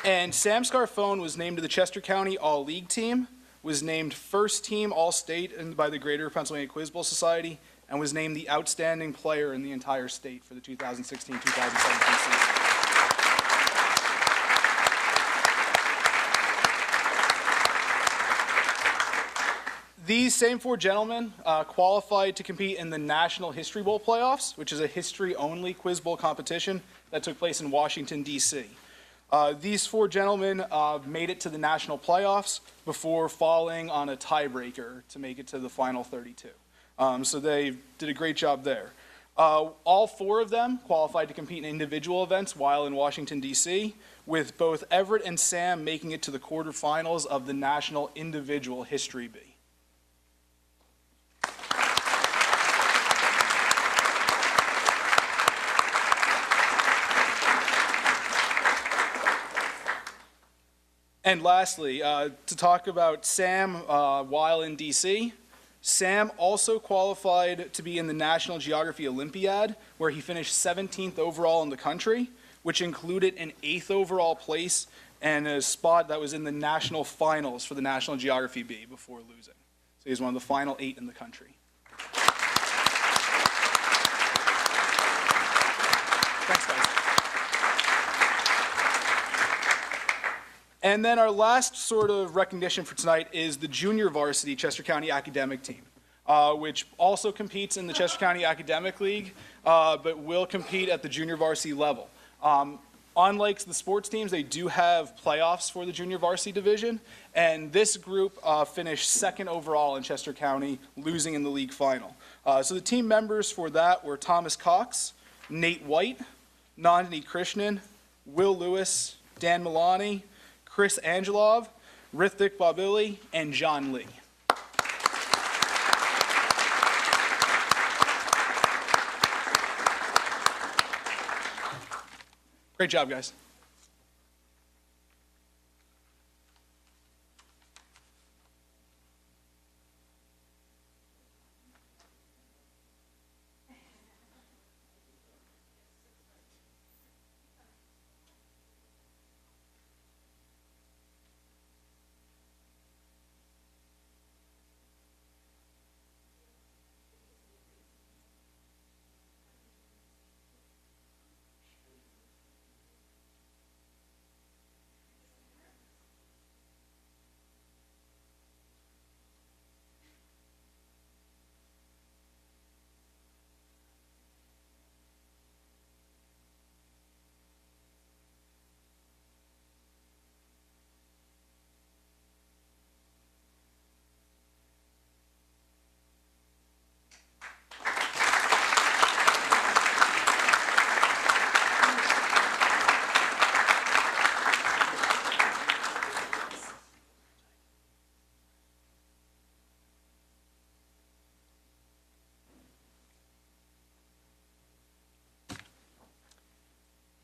And Sam Scarfone was named to the Chester County All-League team, was named first team All-State by the Greater Pennsylvania Quiz Bowl Society, and was named the outstanding player in the entire state for the 2016-2017 season. These same four gentlemen qualified to compete in the National History Bowl playoffs, which is a history-only Quiz Bowl competition that took place in Washington, D.C. These four gentlemen made it to the national playoffs before falling on a tiebreaker to make it to the final 32. So they did a great job there. All four of them qualified to compete in individual events while in Washington, D.C., with both Everett and Sam making it to the quarterfinals of the National Individual History Bee. And lastly, to talk about Sam while in D.C., Sam also qualified to be in the National Geography Olympiad, where he finished 17th overall in the country, which included an 8th overall place and a spot that was in the national finals for the National Geography Bee before losing. So he's one of the final 8 in the country. Thanks, guys. And then our last sort of recognition for tonight is the junior varsity Chester County Academic Team, which also competes in the Chester County Academic League, but will compete at the junior varsity level. Unlike the sports teams, they do have playoffs for the junior varsity division, and this group finished 2nd overall in Chester County, losing in the league final. So the team members for that were Thomas Cox, Nate White, Nandini Krishnan, Will Lewis, Dan Milani, Chris Angelov, Rithik Babili, and John Lee. Great job, guys.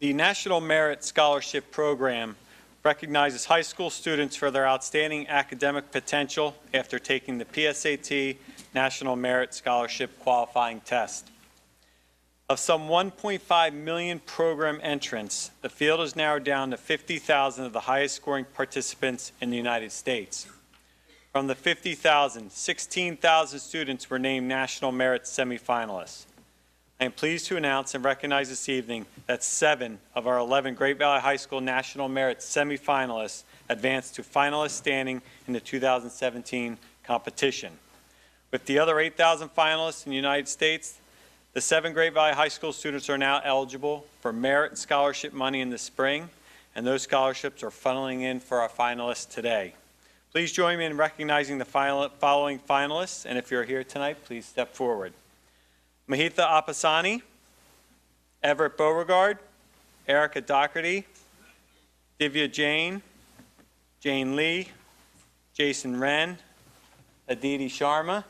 The National Merit Scholarship Program recognizes high school students for their outstanding academic potential after taking the PSAT, National Merit Scholarship Qualifying Test. Of some 1.5 million program entrants, the field is narrowed down to 50,000 of the highest scoring participants in the United States. From the 50,000, 16,000 students were named National Merit semifinalists. I am pleased to announce and recognize this evening that 7 of our 11 Great Valley High School National Merit semifinalists advanced to finalist standing in the 2017 competition. With the other 8,000 finalists in the United States, the 7 Great Valley High School students are now eligible for merit scholarship money in the spring, and those scholarships are funneling in for our finalists today. Please join me in recognizing the following finalists, and if you're here tonight, please step forward. Mahitha Apasani, Everett Beauregard, Erica Doherty, Divya Jain, Jane Lee, Jason Wren, Aditi Sharma,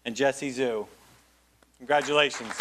and Jesse Zhu. Congratulations.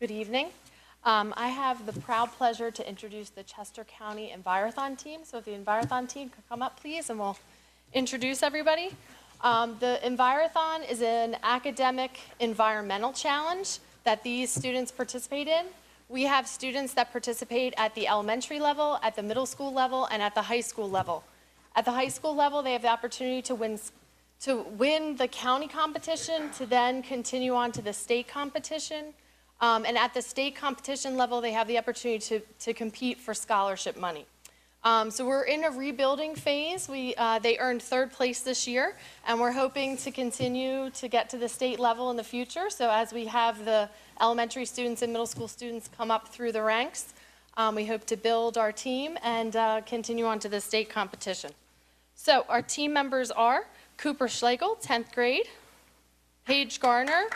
Good evening. I have the proud pleasure to introduce the Chester County Envirothon team. So if the Envirothon team could come up, please, and we'll introduce everybody. The Envirothon is an academic environmental challenge that these students participate in. We have students that participate at the elementary level, at the middle school level, and at the high school level. At the high school level, they have the opportunity to win the county competition, to then continue on to the state competition. And at the state competition level, they have the opportunity to compete for scholarship money. So we're in a rebuilding phase. They earned 3rd place this year, and we're hoping to continue to get to the state level in the future. So as we have the elementary students and middle school students come up through the ranks, we hope to build our team and continue on to the state competition. So our team members are Cooper Schlegel, 10th grade, Paige Garner.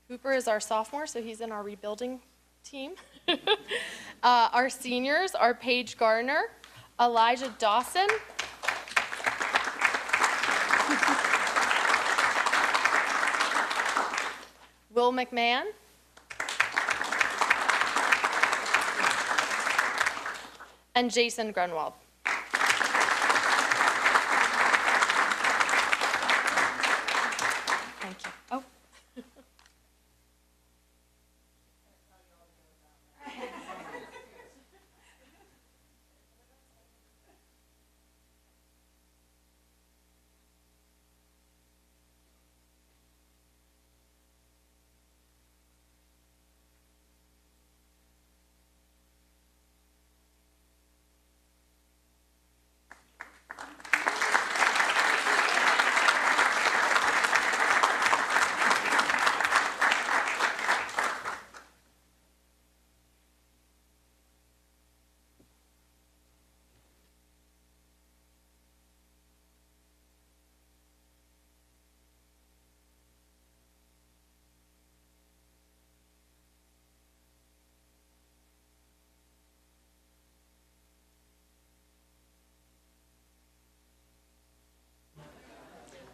Cooper is our sophomore, so he's in our rebuilding team. Our seniors are Paige Gardner, Elijah Dawson, Will McMahon, and Jason Grunwald. Thank you. Oh.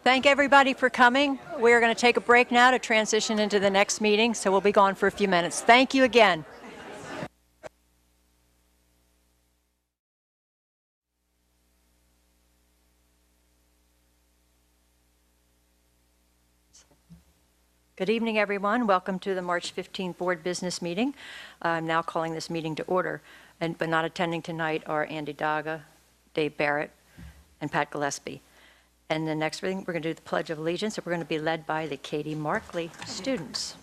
Thank everybody for coming. We're going to take a break now to transition into the next meeting, so we'll be gone for a few minutes. Thank you again. Good evening, everyone. Welcome to the March 15th Board Business Meeting. I'm now calling this meeting to order. but not attending tonight are Andy Daga, Dave Barrett, and Pat Gillespie. And the next thing, we're going to do the Pledge of Allegiance, and we're going to be led by the Katie Markley students.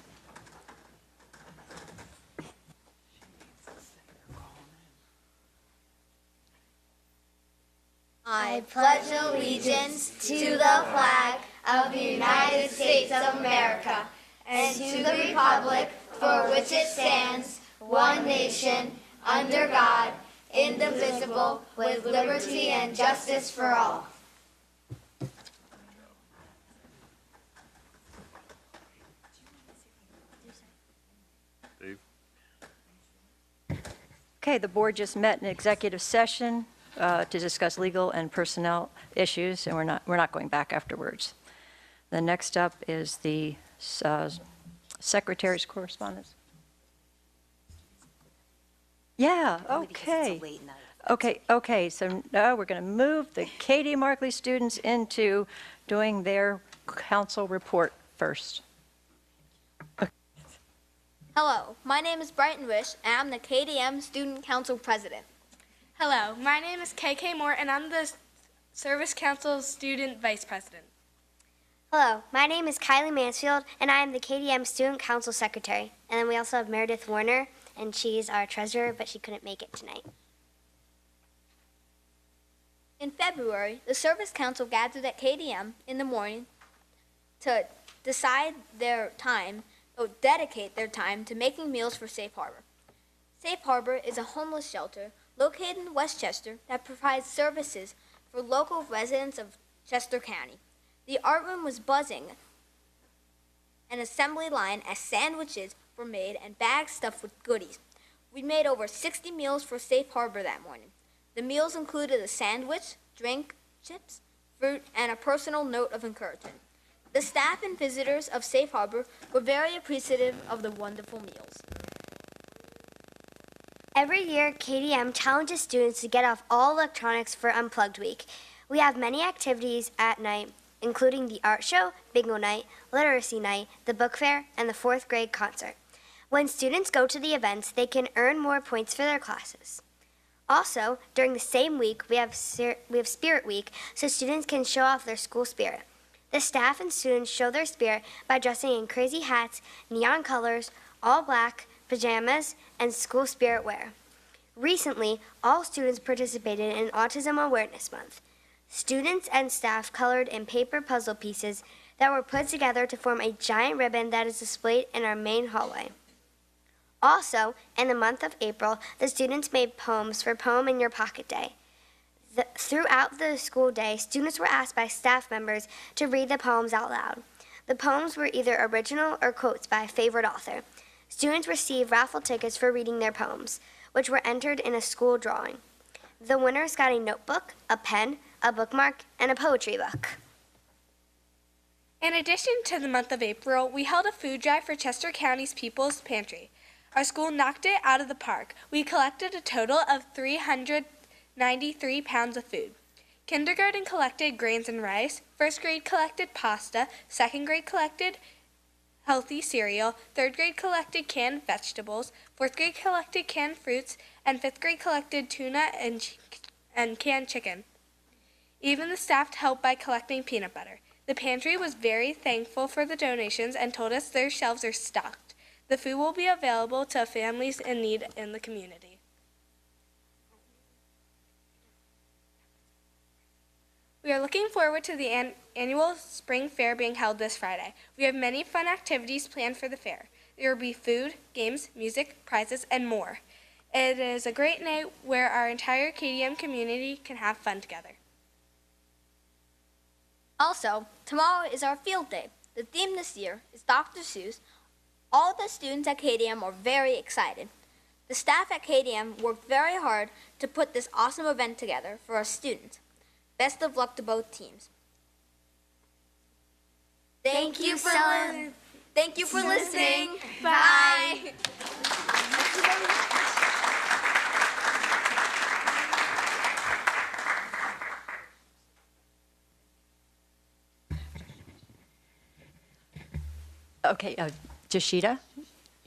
I pledge allegiance to the flag of the United States of America and to the republic for which it stands, one nation, under God, indivisible, with liberty and justice for all. Dave? Okay, the board just met in executive session to discuss legal and personnel issues, and we're not going back afterwards. The next up is the secretary's correspondence. Yeah, okay. Okay, so now we're going to move the Katie Markley students into doing their council report first. Hello, my name is Brighton Wish, and I'm the KDM Student Council President. Hello, my name is KK Moore, and I'm the Service Council Student Vice President. Hello, my name is Kylie Mansfield, and I am the KDM Student Council Secretary. And then we also have Meredith Warner, and she's our treasurer, but she couldn't make it tonight. In February, the Service Council gathered at KDM in the morning to dedicate their time to making meals for Safe Harbor. Safe Harbor is a homeless shelter located in Westchester that provides services for local residents of Chester County. The art room was buzzing, an assembly line as sandwiches were made and bags stuffed with goodies. We made over 60 meals for Safe Harbor that morning. The meals included a sandwich, drink, chips, fruit, and a personal note of encouragement. The staff and visitors of Safe Harbor were very appreciative of the wonderful meals. Every year, KDM challenges students to get off all electronics for Unplugged Week. We have many activities at night, including the art show, bingo night, literacy night, the book fair, and the 4th grade concert. When students go to the events, they can earn more points for their classes. Also, during the same week, we have Spirit Week, so students can show off their school spirit. The staff and students show their spirit by dressing in crazy hats, neon colors, all black, pajamas, and school spirit wear. Recently, all students participated in Autism Awareness Month. Students and staff colored in paper puzzle pieces that were put together to form a giant ribbon that is displayed in our main hallway. Also, in the month of April, the students made poems for Poem in Your Pocket Day. Throughout the school day, students were asked by staff members to read the poems out loud. The poems were either original or quotes by a favorite author. Students received raffle tickets for reading their poems, which were entered in a school drawing. The winners got a notebook, a pen, a bookmark, and a poetry book. In addition to the month of April, we held a food drive for Chester County's People's Pantry. Our school knocked it out of the park. We collected a total of 393 pounds of food. Kindergarten collected grains and rice, 1st grade collected pasta, 2nd grade collected healthy cereal, 3rd grade collected canned vegetables, 4th grade collected canned fruits, and 5th grade collected tuna and canned chicken. Even the staff helped by collecting peanut butter. The pantry was very thankful for the donations and told us their shelves are stocked. The food will be available to families in need in the community. We are looking forward to the annual spring fair being held this Friday. We have many fun activities planned for the fair. There will be food, games, music, prizes, and more. It is a great night where our entire KDM community can have fun together. Also, tomorrow is our field day. The theme this year is Dr. Seuss. All of the students at KDM are very excited. The staff at KDM worked very hard to put this awesome event together for our students. Best of luck to both teams. Thank you for listening. Bye. Okay, Jashida,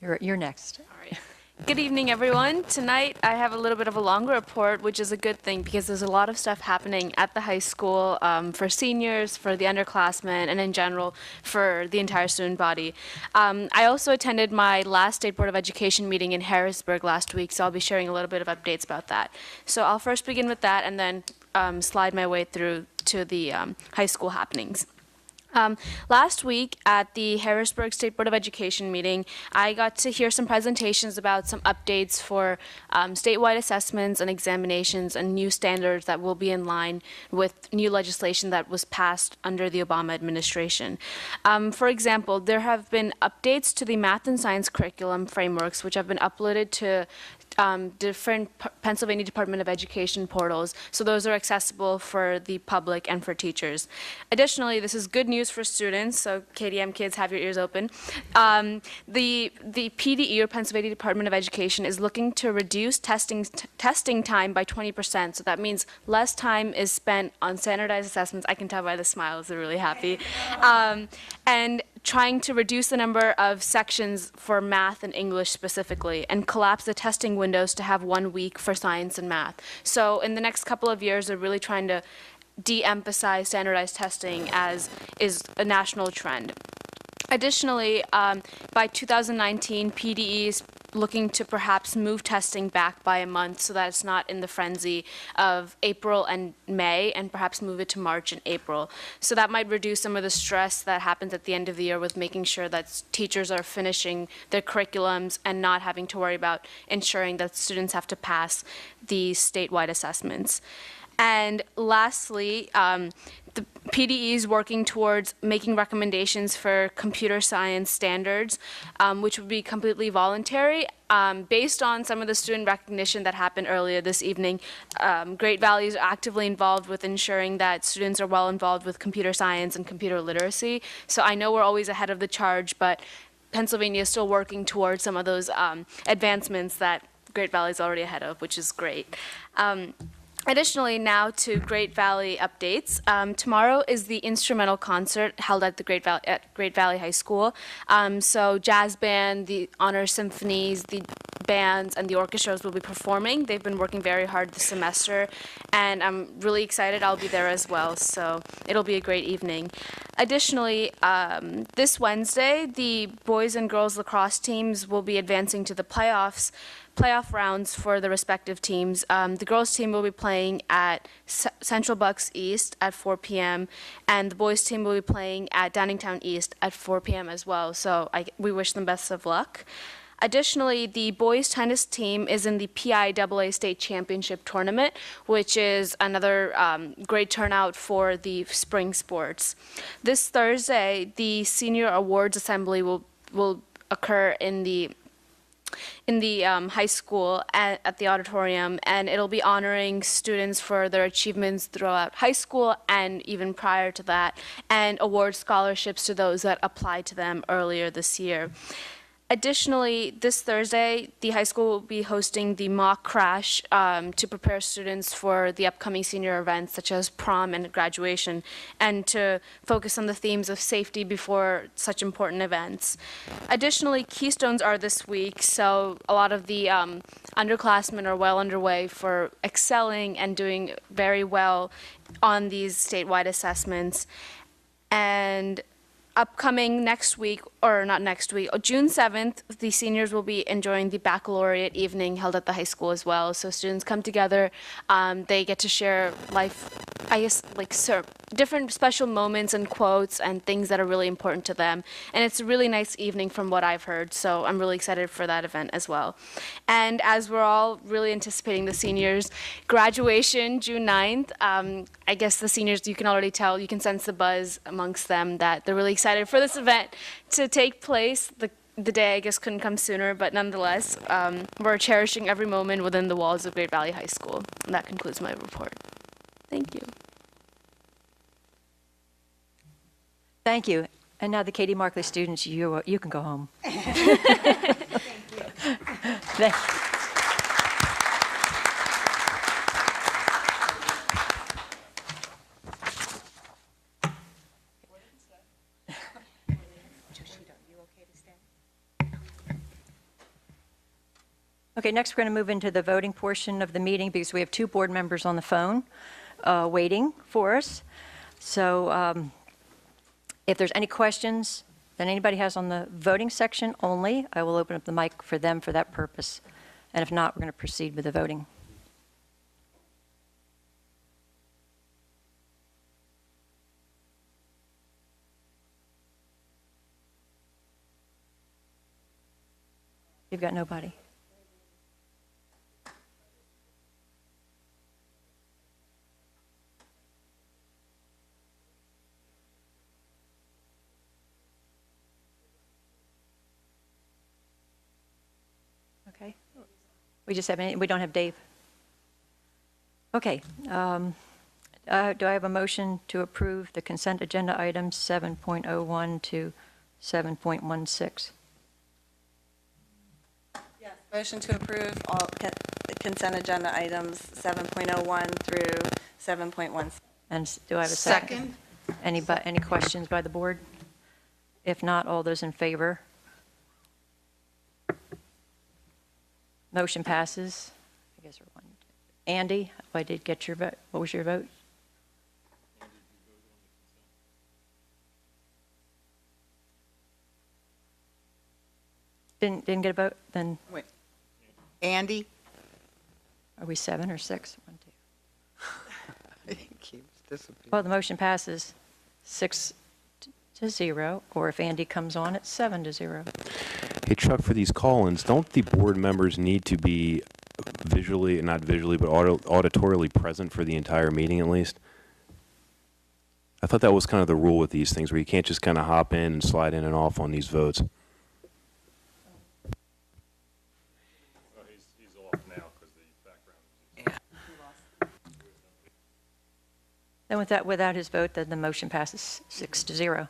you're next. All right. Good evening, everyone. Tonight, I have a little bit of a longer report, which is a good thing because there's a lot of stuff happening at the high school for seniors, for the underclassmen, and in general for the entire student body. I also attended my last State Board of Education meeting in Harrisburg last week, so I'll be sharing a little bit of updates about that. So I'll first begin with that and then slide my way through to the high school happenings. Last week at the Harrisburg State Board of Education meeting, I got to hear some presentations about some updates for statewide assessments and examinations and new standards that will be in line with new legislation that was passed under the Obama administration. For example, there have been updates to the math and science curriculum frameworks, which have been uploaded to different Pennsylvania Department of Education portals, so those are accessible for the public and for teachers. Additionally, this is good news for students, so KDM kids, have your ears open. The PDE, or Pennsylvania Department of Education, is looking to reduce testing time by 20%, so that means less time is spent on standardized assessments. I can tell by the smiles, they're really happy. And trying to reduce the number of sections for math and English specifically, and collapse the testing windows to have 1 week for science and math. So in the next couple of years, they're really trying to de-emphasize standardized testing as is a national trend. Additionally, by 2019, PDE is looking to perhaps move testing back by a month so that it's not in the frenzy of April and May, and perhaps move it to March and April. So that might reduce some of the stress that happens at the end of the year with making sure that teachers are finishing their curriculums and not having to worry about ensuring that students have to pass the statewide assessments. And lastly, the PDE is working towards making recommendations for computer science standards, which would be completely voluntary. Based on some of the student recognition that happened earlier this evening, Great Valley is actively involved with ensuring that students are well involved with computer science and computer literacy. So I know we're always ahead of the charge, but Pennsylvania is still working towards some of those advancements that Great Valley is already ahead of, which is great. Additionally, now to Great Valley updates. Tomorrow is the instrumental concert held at the Great Valley High School. So jazz band, the honor symphonies, the bands, and the orchestras will be performing. They've been working very hard this semester, and I'm really excited. I'll be there as well, so it'll be a great evening. Additionally, this Wednesday, the boys and girls lacrosse teams will be advancing to the playoff rounds for the respective teams. The girls team will be playing at Central Bucks East at 4 p.m. and the boys team will be playing at Downingtown East at 4 p.m. as well. So we wish them best of luck. Additionally, the boys tennis team is in the PIAA State Championship Tournament, which is another great turnout for the spring sports. This Thursday, the senior awards assembly will occur in the high school at the auditorium, and it'll be honoring students for their achievements throughout high school and even prior to that, and award scholarships to those that applied to them earlier this year. Additionally, this Thursday, the high school will be hosting the mock crash to prepare students for the upcoming senior events such as prom and graduation, and to focus on the themes of safety before such important events. Additionally, Keystones are this week, so a lot of the underclassmen are well underway for excelling and doing very well on these statewide assessments. And upcoming next week, or not next week, June 7th, the seniors will be enjoying the baccalaureate evening held at the high school as well. So students come together, they get to share life, I guess, like different special moments and quotes and things that are really important to them. And it's a really nice evening from what I've heard, so I'm really excited for that event as well. And as we're all really anticipating the seniors' graduation, June 9th, I guess the seniors, you can already tell, you can sense the buzz amongst them that they're really excited for this event to take place. The day, I guess, couldn't come sooner, but nonetheless, we're cherishing every moment within the walls of Great Valley High School. And that concludes my report. Thank you. Thank you. And now the Katie Markley students, you can go home. Thank you. Okay, next we're going to move into the voting portion of the meeting because we have 2 board members on the phone waiting for us. So if there's any questions that anybody has on the voting section only, I will open up the mic for them for that purpose. And if not, we're going to proceed with the voting. You've got nobody. Okay. We just have, we don't have Dave. Okay. Do I have a motion to approve the consent agenda items 7.01 to 7.16? Yes, motion to approve all consent agenda items 7.01 through 7.1. And do I have a second? Any questions by the board? If not, all those in favor? Motion passes. I guess we're one. Andy, I did get your vote. What was your vote? Didn't get a vote? Then Wait. Andy? are we 7 or 6? 1, 2. He keeps disappearing. Well, the motion passes 6-0, or if Andy comes on, it's 7-0. Hey, Chuck, for these call-ins, don't the board members need to be visually, not visually, but auditorily present for the entire meeting at least? I thought that was kind of the rule with these things, where you can't just kind of hop in and slide in and off on these votes. He's off now because the background. Then without his vote, then the motion passes 6-0.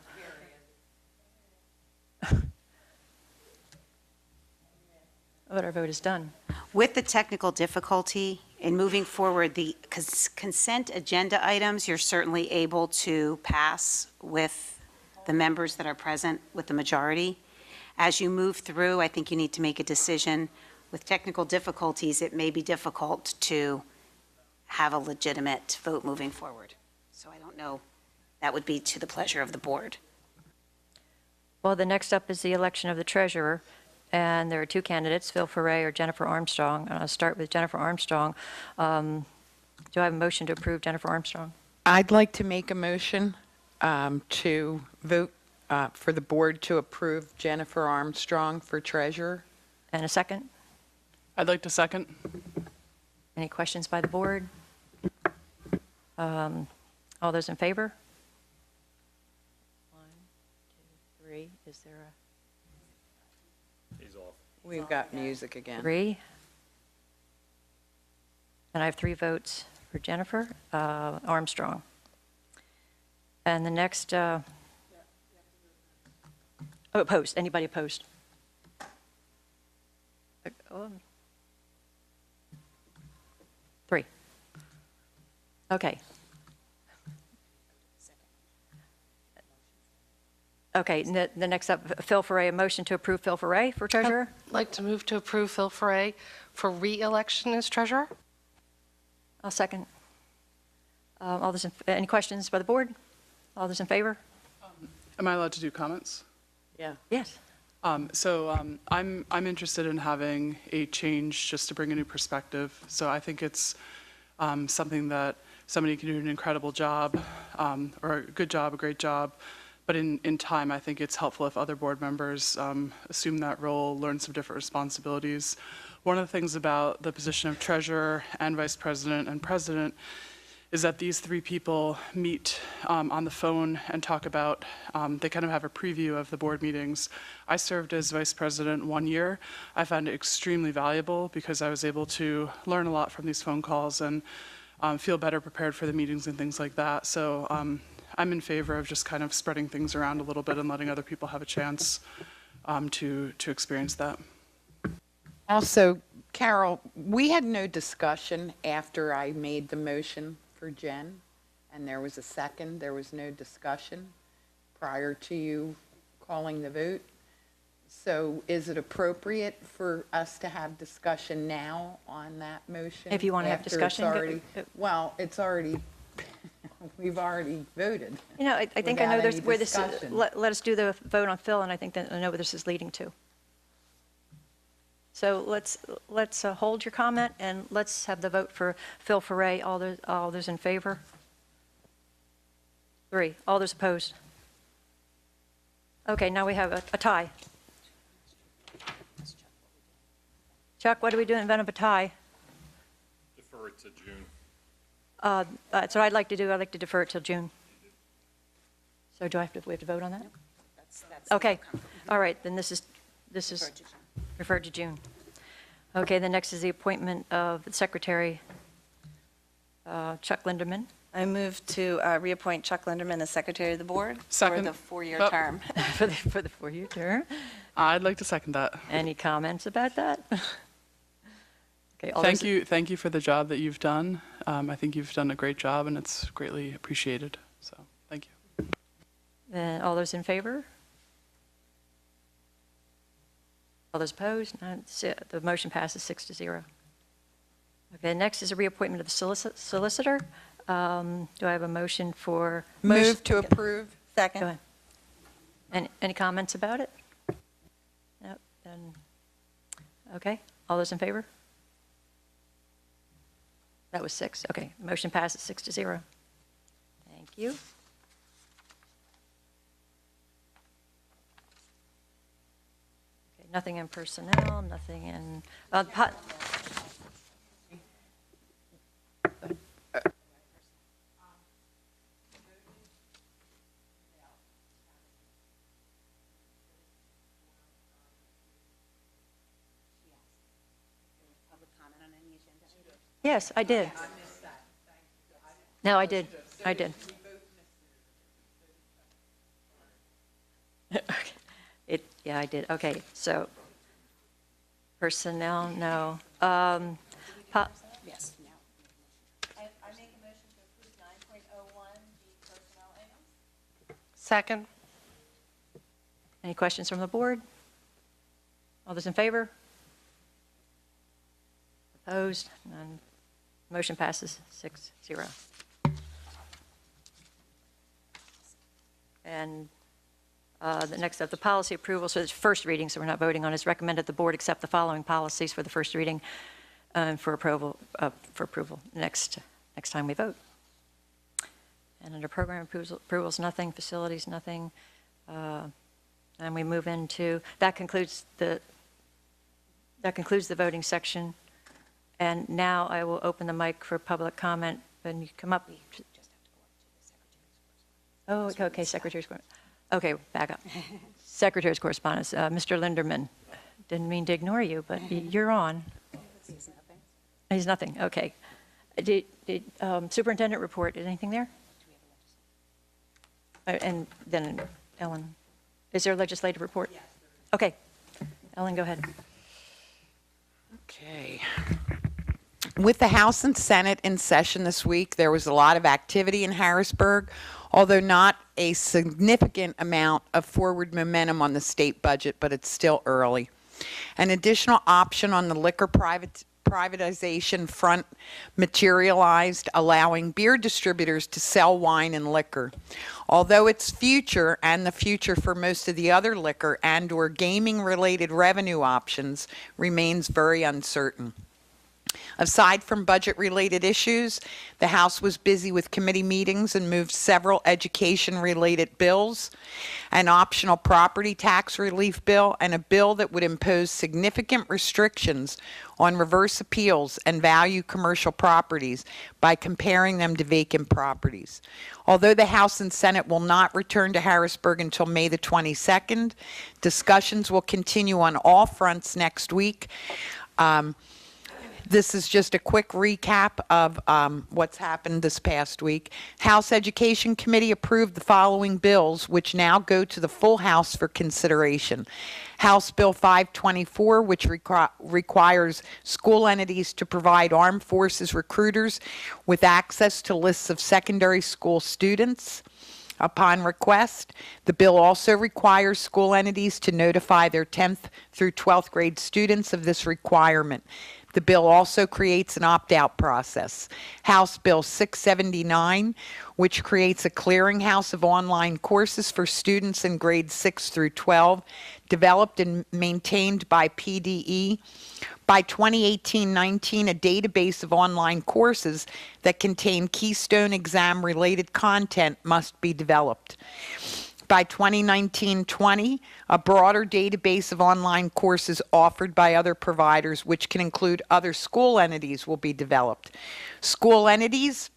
But our vote is done. With the technical difficulty in moving forward, the consent agenda items, you're certainly able to pass with the members that are present with the majority. As you move through, I think you need to make a decision. With technical difficulties, it may be difficult to have a legitimate vote moving forward. So I don't know. That would be to the pleasure of the board. Well, the next up is the election of the treasurer. And there are 2 candidates, Phil Foray or Jennifer Armstrong. And I'll start with Jennifer Armstrong. Do I have a motion to approve Jennifer Armstrong? I'd like to make a motion to vote for the board to approve Jennifer Armstrong for treasurer. And a second? I'd like to second. Any questions by the board? All those in favor? 1, 2, 3. Is there a? He's off. We've got music again. 3. And I have 3 votes for Jennifer Armstrong. And the next, opposed. Anybody opposed? 3. Okay. Okay, the next up, Phil Foray, a motion to approve Phil Foray for treasurer? I'd like to move to approve Phil Foray for re-election as treasurer. I'll second. All those, any questions by the board? All those in favor? Am I allowed to do comments? Yeah. Yes. I'm interested in having a change just to bring a new perspective. So I think it's something that somebody can do an incredible job, or a good job, a great job. But in time, I think it's helpful if other board members assume that role, learn some different responsibilities. One of the things about the position of treasurer and vice president and president is that these 3 people meet on the phone and talk about, they kind of have a preview of the board meetings. I served as vice president 1 year. I found it extremely valuable because I was able to learn a lot from these phone calls and feel better prepared for the meetings and things like that. So I'm in favor of just kind of spreading things around a little bit and letting other people have a chance to experience that. Also, Carol, we had no discussion after I made the motion for Jen, and there was a second. There was no discussion prior to you calling the vote. So is it appropriate for us to have discussion now on that motion? If you want to have after discussion, it's already, well, it's already, we've already voted. You know, I think I know without there's any where this, discussion. let us do the vote on Phil, and I think that I know where this is leading to. So let's hold your comment, and let's have the vote for Phil Foray. All those in favor? 3. All those opposed? Okay, now we have a tie. Chuck, what do we do in event of a tie? Defer it to June. That's what I'd like to do. I'd like to defer it till June. So do we have to vote on that? Okay, all right, then this is referred to June. Okay, the next is the appointment of the Secretary, Chuck Linderman. I move to reappoint Chuck Linderman as Secretary of the Board Second. for the 4-year Oh. term. For the 4-year term. I'd like to second that. Any comments about that? Okay, all Thank those- you for the job that you've done. I think you've done a great job, and it's greatly appreciated. So, thank you. Then all those in favor? All those opposed? None. The motion passes 6-0. Okay, next is a reappointment of the solicitor. Do I have a motion for? Move to approve. Second. Go ahead. Any comments about it? No, then, okay, all those in favor? That was 6, okay, motion passes 6-0. Thank you. Okay, nothing in personnel, nothing in, Yes, I did. No, I did. Yeah, I did. Okay, so personnel, no. Yes, no. I make a motion to approve 9.01, the personnel items. Second. Any questions from the board? All those in favor? Opposed? None. Motion passes 6-0. And the next up, the policy approval, so it's first reading, so we're not voting on, is recommended the board accept the following policies for the first reading for approval next time we vote. And under program approvals, nothing, facilities, nothing. And we move into, that concludes the voting section. And now I will open the mic for public comment. When you come up. Oh, okay, Secretary's correspondence. Okay, back up. Secretary's correspondence. Mr. Linderman, didn't mean to ignore you, but you're on. He's nothing, okay. Did Superintendent report, is anything there? And then Ellen, is there a legislative report? Okay, Ellen, go ahead. Okay. With the House and Senate in session this week, there was a lot of activity in Harrisburg, although not a significant amount of forward momentum on the state budget, but it's still early. An additional option on the liquor privatization front materialized, allowing beer distributors to sell wine and liquor. Although its future and the future for most of the other liquor and/or gaming-related revenue options remains very uncertain. Aside from budget-related issues, the House was busy with committee meetings and moved several education-related bills, an optional property tax relief bill, and a bill that would impose significant restrictions on reverse appeals and value commercial properties by comparing them to vacant properties. Although the House and Senate will not return to Harrisburg until May the 22nd, discussions will continue on all fronts next week. This is just a quick recap of what's happened this past week. House Education Committee approved the following bills, which now go to the full House for consideration. House Bill 524, which requires school entities to provide armed forces recruiters with access to lists of secondary school students. upon request. The bill also requires school entities to notify their 10th through 12th grade students of this requirement. The bill also creates an opt-out process. House Bill 679, which creates a clearinghouse of online courses for students in grades 6 through 12, developed and maintained by PDE. By 2018-19, a database of online courses that contain Keystone exam-related content must be developed. By 2019-20, a broader database of online courses offered by other providers, which can include other school entities, will be developed. School entities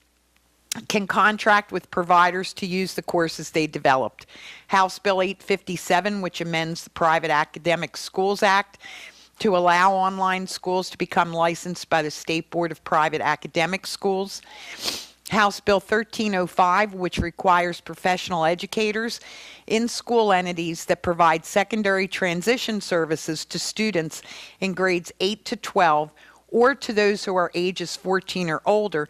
can contract with providers to use the courses they developed. House Bill 857, which amends the Private Academic Schools Act to allow online schools to become licensed by the State Board of Private Academic Schools. House Bill 1305, which requires professional educators in school entities that provide secondary transition services to students in grades 8 to 12 or to those who are ages 14 or older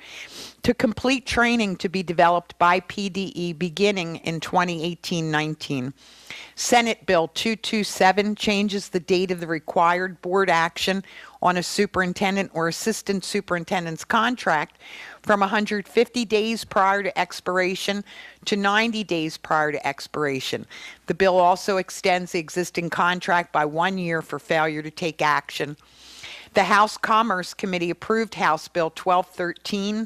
to complete training to be developed by PDE beginning in 2018-19. Senate Bill 227 changes the date of the required board action on a superintendent or assistant superintendent's contract from 150 days prior to expiration to 90 days prior to expiration. The bill also extends the existing contract by 1 year for failure to take action. The House Commerce Committee approved House Bill 1213,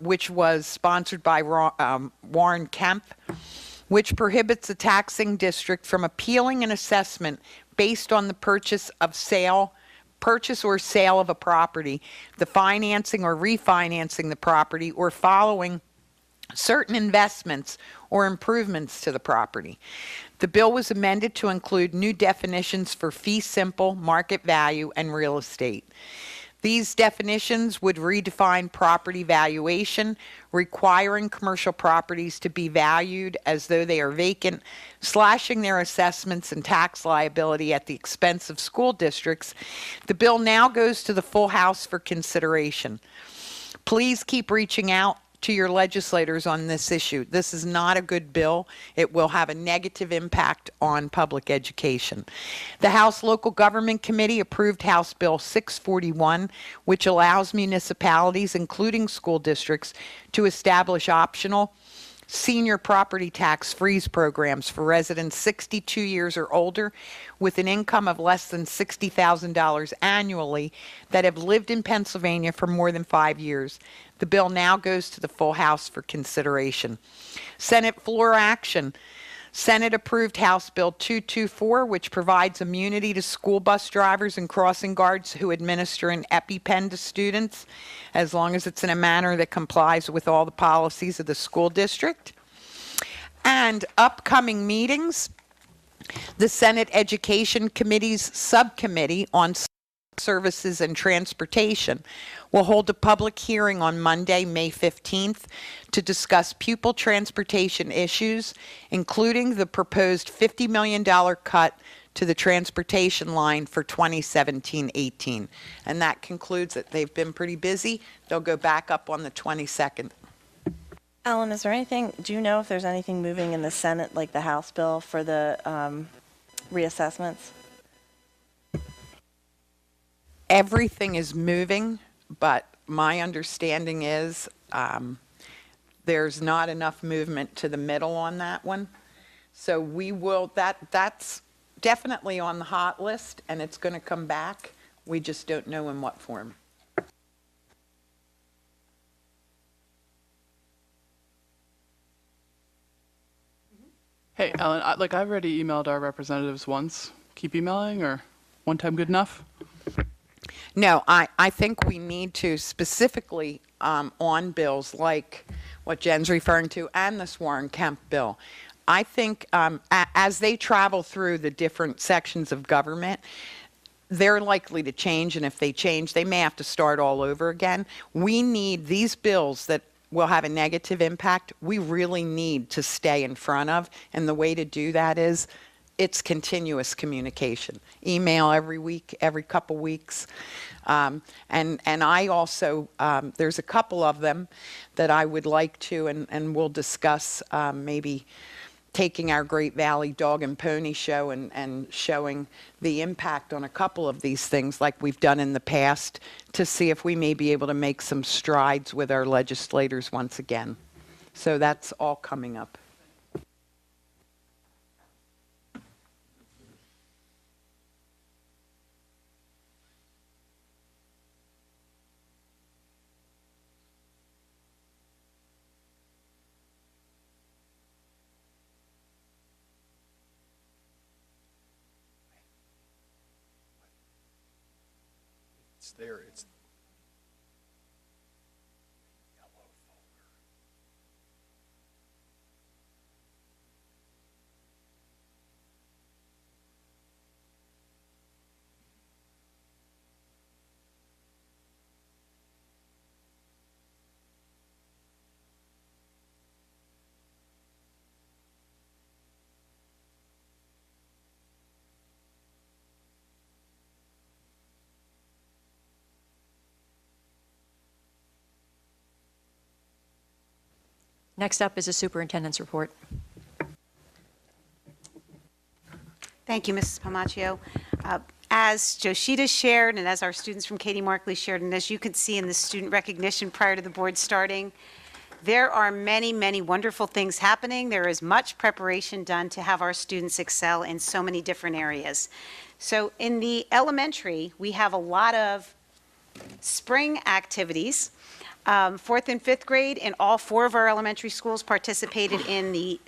which was sponsored by Warren Kemp, which prohibits a taxing district from appealing an assessment based on the purchase or sale of a property, the financing or refinancing the property, or following certain investments or improvements to the property. The bill was amended to include new definitions for fee simple, market value, and real estate. These definitions would redefine property valuation, requiring commercial properties to be valued as though they are vacant, slashing their assessments and tax liability at the expense of school districts. The bill now goes to the full House for consideration. Please keep reaching out to your legislators on this issue. This is not a good bill. It will have a negative impact on public education. The House Local Government Committee approved House Bill 641, which allows municipalities, including school districts, to establish optional senior property tax freeze programs for residents 62 years or older with an income of less than $60,000 annually that have lived in Pennsylvania for more than 5 years. The bill now goes to the full House for consideration. Senate floor action. Senate approved House Bill 224, which provides immunity to school bus drivers and crossing guards who administer an EpiPen to students, as long as it's in a manner that complies with all the policies of the school district. And upcoming meetings, the Senate Education Committee's Subcommittee on Services and Transportation will hold a public hearing on Monday, May 15th, to discuss pupil transportation issues, including the proposed $50 million cut to the transportation line for 2017-18. And that concludes it. They've been pretty busy. They'll go back up on the 22nd. Alan, is there anything, do you know if there's anything moving in the Senate, like the House bill for the reassessments? Everything is moving, but my understanding is there's not enough movement to the middle on that one. So we will, that's definitely on the hot list, and it's going to come back. We just don't know in what form. Hey, Ellen, I've already emailed our representatives once. Keep emailing, or one time good enough? No, I think we need to specifically on bills like what Jen's referring to and this Warren Kemp bill. I think as they travel through the different sections of government, they're likely to change, and if they change, they may have to start all over again. We need these bills that will have a negative impact. We really need to stay in front of, and the way to do that is it's continuous communication. Email every week, every couple weeks. And I also, there's a couple of them that I would like to, and we'll discuss maybe taking our Great Valley Dog and Pony Show and showing the impact on a couple of these things like we've done in the past to see if we may be able to make some strides with our legislators once again. So that's all coming up. It's there. It's Next up is a superintendent's report. Thank you, Mrs. Palmaccio. As Joshita shared, and as our students from Katie Markley shared, and as you could see in the student recognition prior to the board starting, there are many, many wonderful things happening. There is much preparation done to have our students excel in so many different areas. So in the elementary, we have a lot of spring activities. Fourth and fifth grade in all 4 of our elementary schools participated in the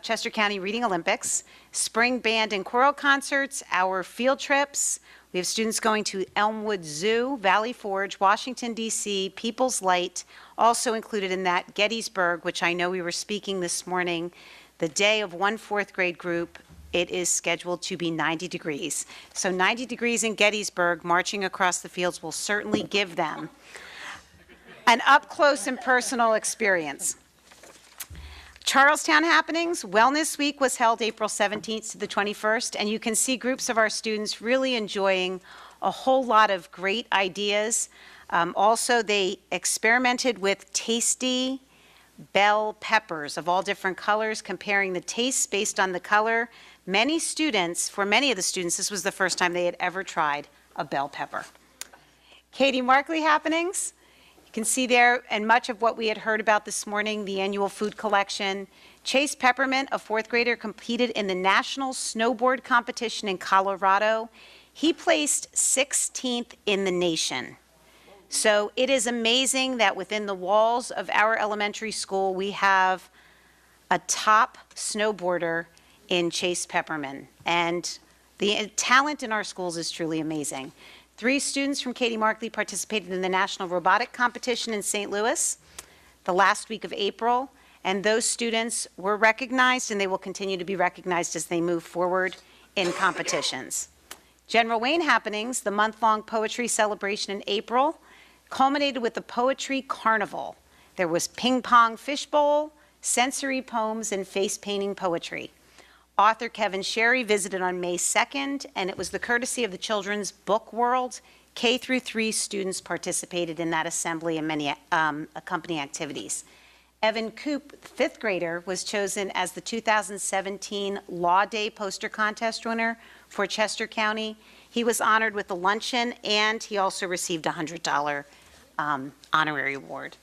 Chester County Reading Olympics, spring band and choral concerts, our field trips. We have students going to Elmwood Zoo, Valley Forge, Washington, D.C., People's Light, also included in that Gettysburg, which I know we were speaking this morning, the day of one fourth grade group. It is scheduled to be 90 degrees. So 90 degrees in Gettysburg, marching across the fields will certainly give them an up-close and personal experience. Charlestown happenings, Wellness Week was held April 17th to the 21st, and you can see groups of our students really enjoying a whole lot of great ideas. Also, they experimented with tasty bell peppers of all different colors, comparing the tastes based on the color. Many students, for many of the students, this was the first time they had ever tried a bell pepper. Katie Markley happenings. You can see there, and much of what we had heard about this morning, the annual food collection. Chase Peppermint, a fourth grader, competed in the national snowboard competition in Colorado. He placed 16th in the nation. So it is amazing that within the walls of our elementary school, we have a top snowboarder in Chase Peppermint. And the talent in our schools is truly amazing. 3 students from Katie Markley participated in the National Robotic Competition in St. Louis the last week of April, and those students were recognized, and they will continue to be recognized as they move forward in competitions. General Wayne happenings, the month-long poetry celebration in April, culminated with the Poetry Carnival. There was ping pong fishbowl, sensory poems, and face painting poetry. Author Kevin Sherry visited on May 2nd, and it was the courtesy of the Children's Book World. K through 3 students participated in that assembly and many accompanying activities. Evan Coop, 5th grader, was chosen as the 2017 Law Day poster contest winner for Chester County. He was honored with a luncheon, and he also received a $100 honorary award.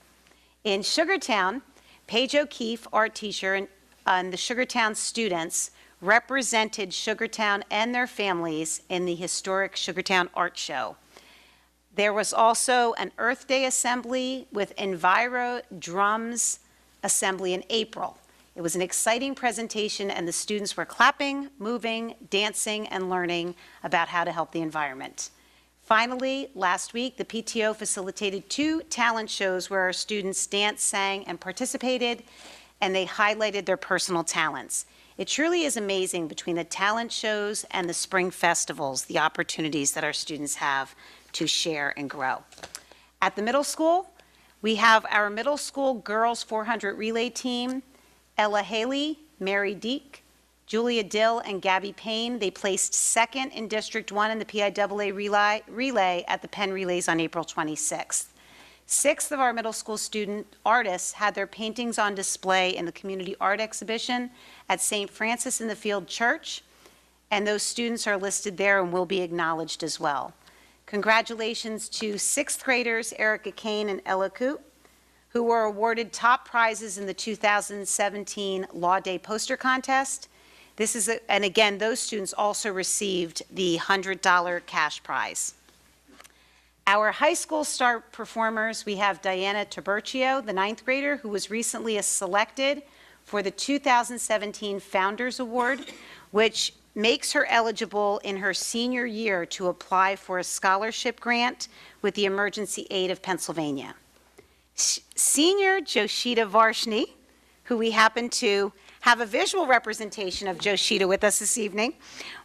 In Sugartown, Paige O'Keefe, art teacher, and the Sugartown students represented Sugartown and their families in the historic Sugartown Art Show. There was also an Earth Day assembly with Enviro Drums assembly in April. It was an exciting presentation, and the students were clapping, moving, dancing, and learning about how to help the environment. Finally, last week, the PTO facilitated 2 talent shows where our students danced, sang, and participated, and they highlighted their personal talents. It truly is amazing between the talent shows and the spring festivals, the opportunities that our students have to share and grow. At the middle school, we have our middle school girls 400 relay team, Ella Haley, Mary Deek, Julia Dill and Gabby Payne, they placed second in District 1 in the PIAA relay at the Penn Relays on April 26th. 6 of our middle school student artists had their paintings on display in the Community Art Exhibition at St. Francis in the Field Church, and those students are listed there and will be acknowledged as well. Congratulations to 6th graders Erica Kane and Ella Coop, who were awarded top prizes in the 2017 Law Day Poster Contest. And again, those students also received the $100 cash prize. Our high school star performers, we have Diana Tabercio, the 9th grader, who was recently selected for the 2017 Founders Award, which makes her eligible in her senior year to apply for a scholarship grant with the Emergency Aid of Pennsylvania. Senior Joshita Varshni, who we happen to have a visual representation of Joshita with us this evening,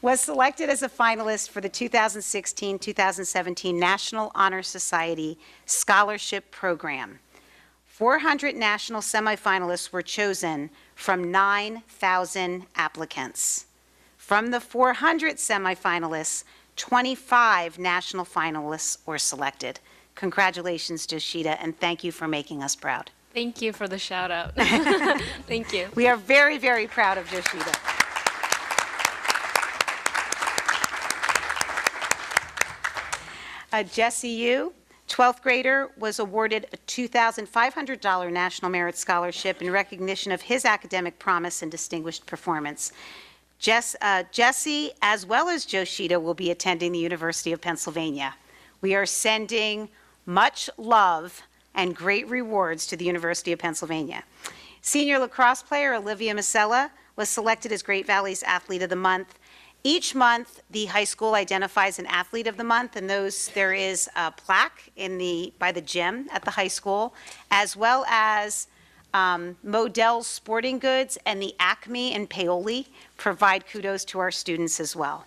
was selected as a finalist for the 2016-2017 National Honor Society Scholarship Program. 400 national semifinalists were chosen from 9,000 applicants. From the 400 semifinalists, 25 national finalists were selected. Congratulations, Joshita, and thank you for making us proud. Thank you for the shout out. Thank you. We are very, very proud of Joshita. Jesse Yu, 12th grader, was awarded a $2,500 National Merit Scholarship in recognition of his academic promise and distinguished performance. Jesse, as well as Joshita, will be attending the University of Pennsylvania. We are sending much love and great rewards to the University of Pennsylvania. Senior lacrosse player Olivia Masella was selected as Great Valley's Athlete of the Month. Each month, the high school identifies an Athlete of the Month, and there is a plaque by the gym at the high school, as well as Modell's Sporting Goods and the Acme and Paoli provide kudos to our students as well.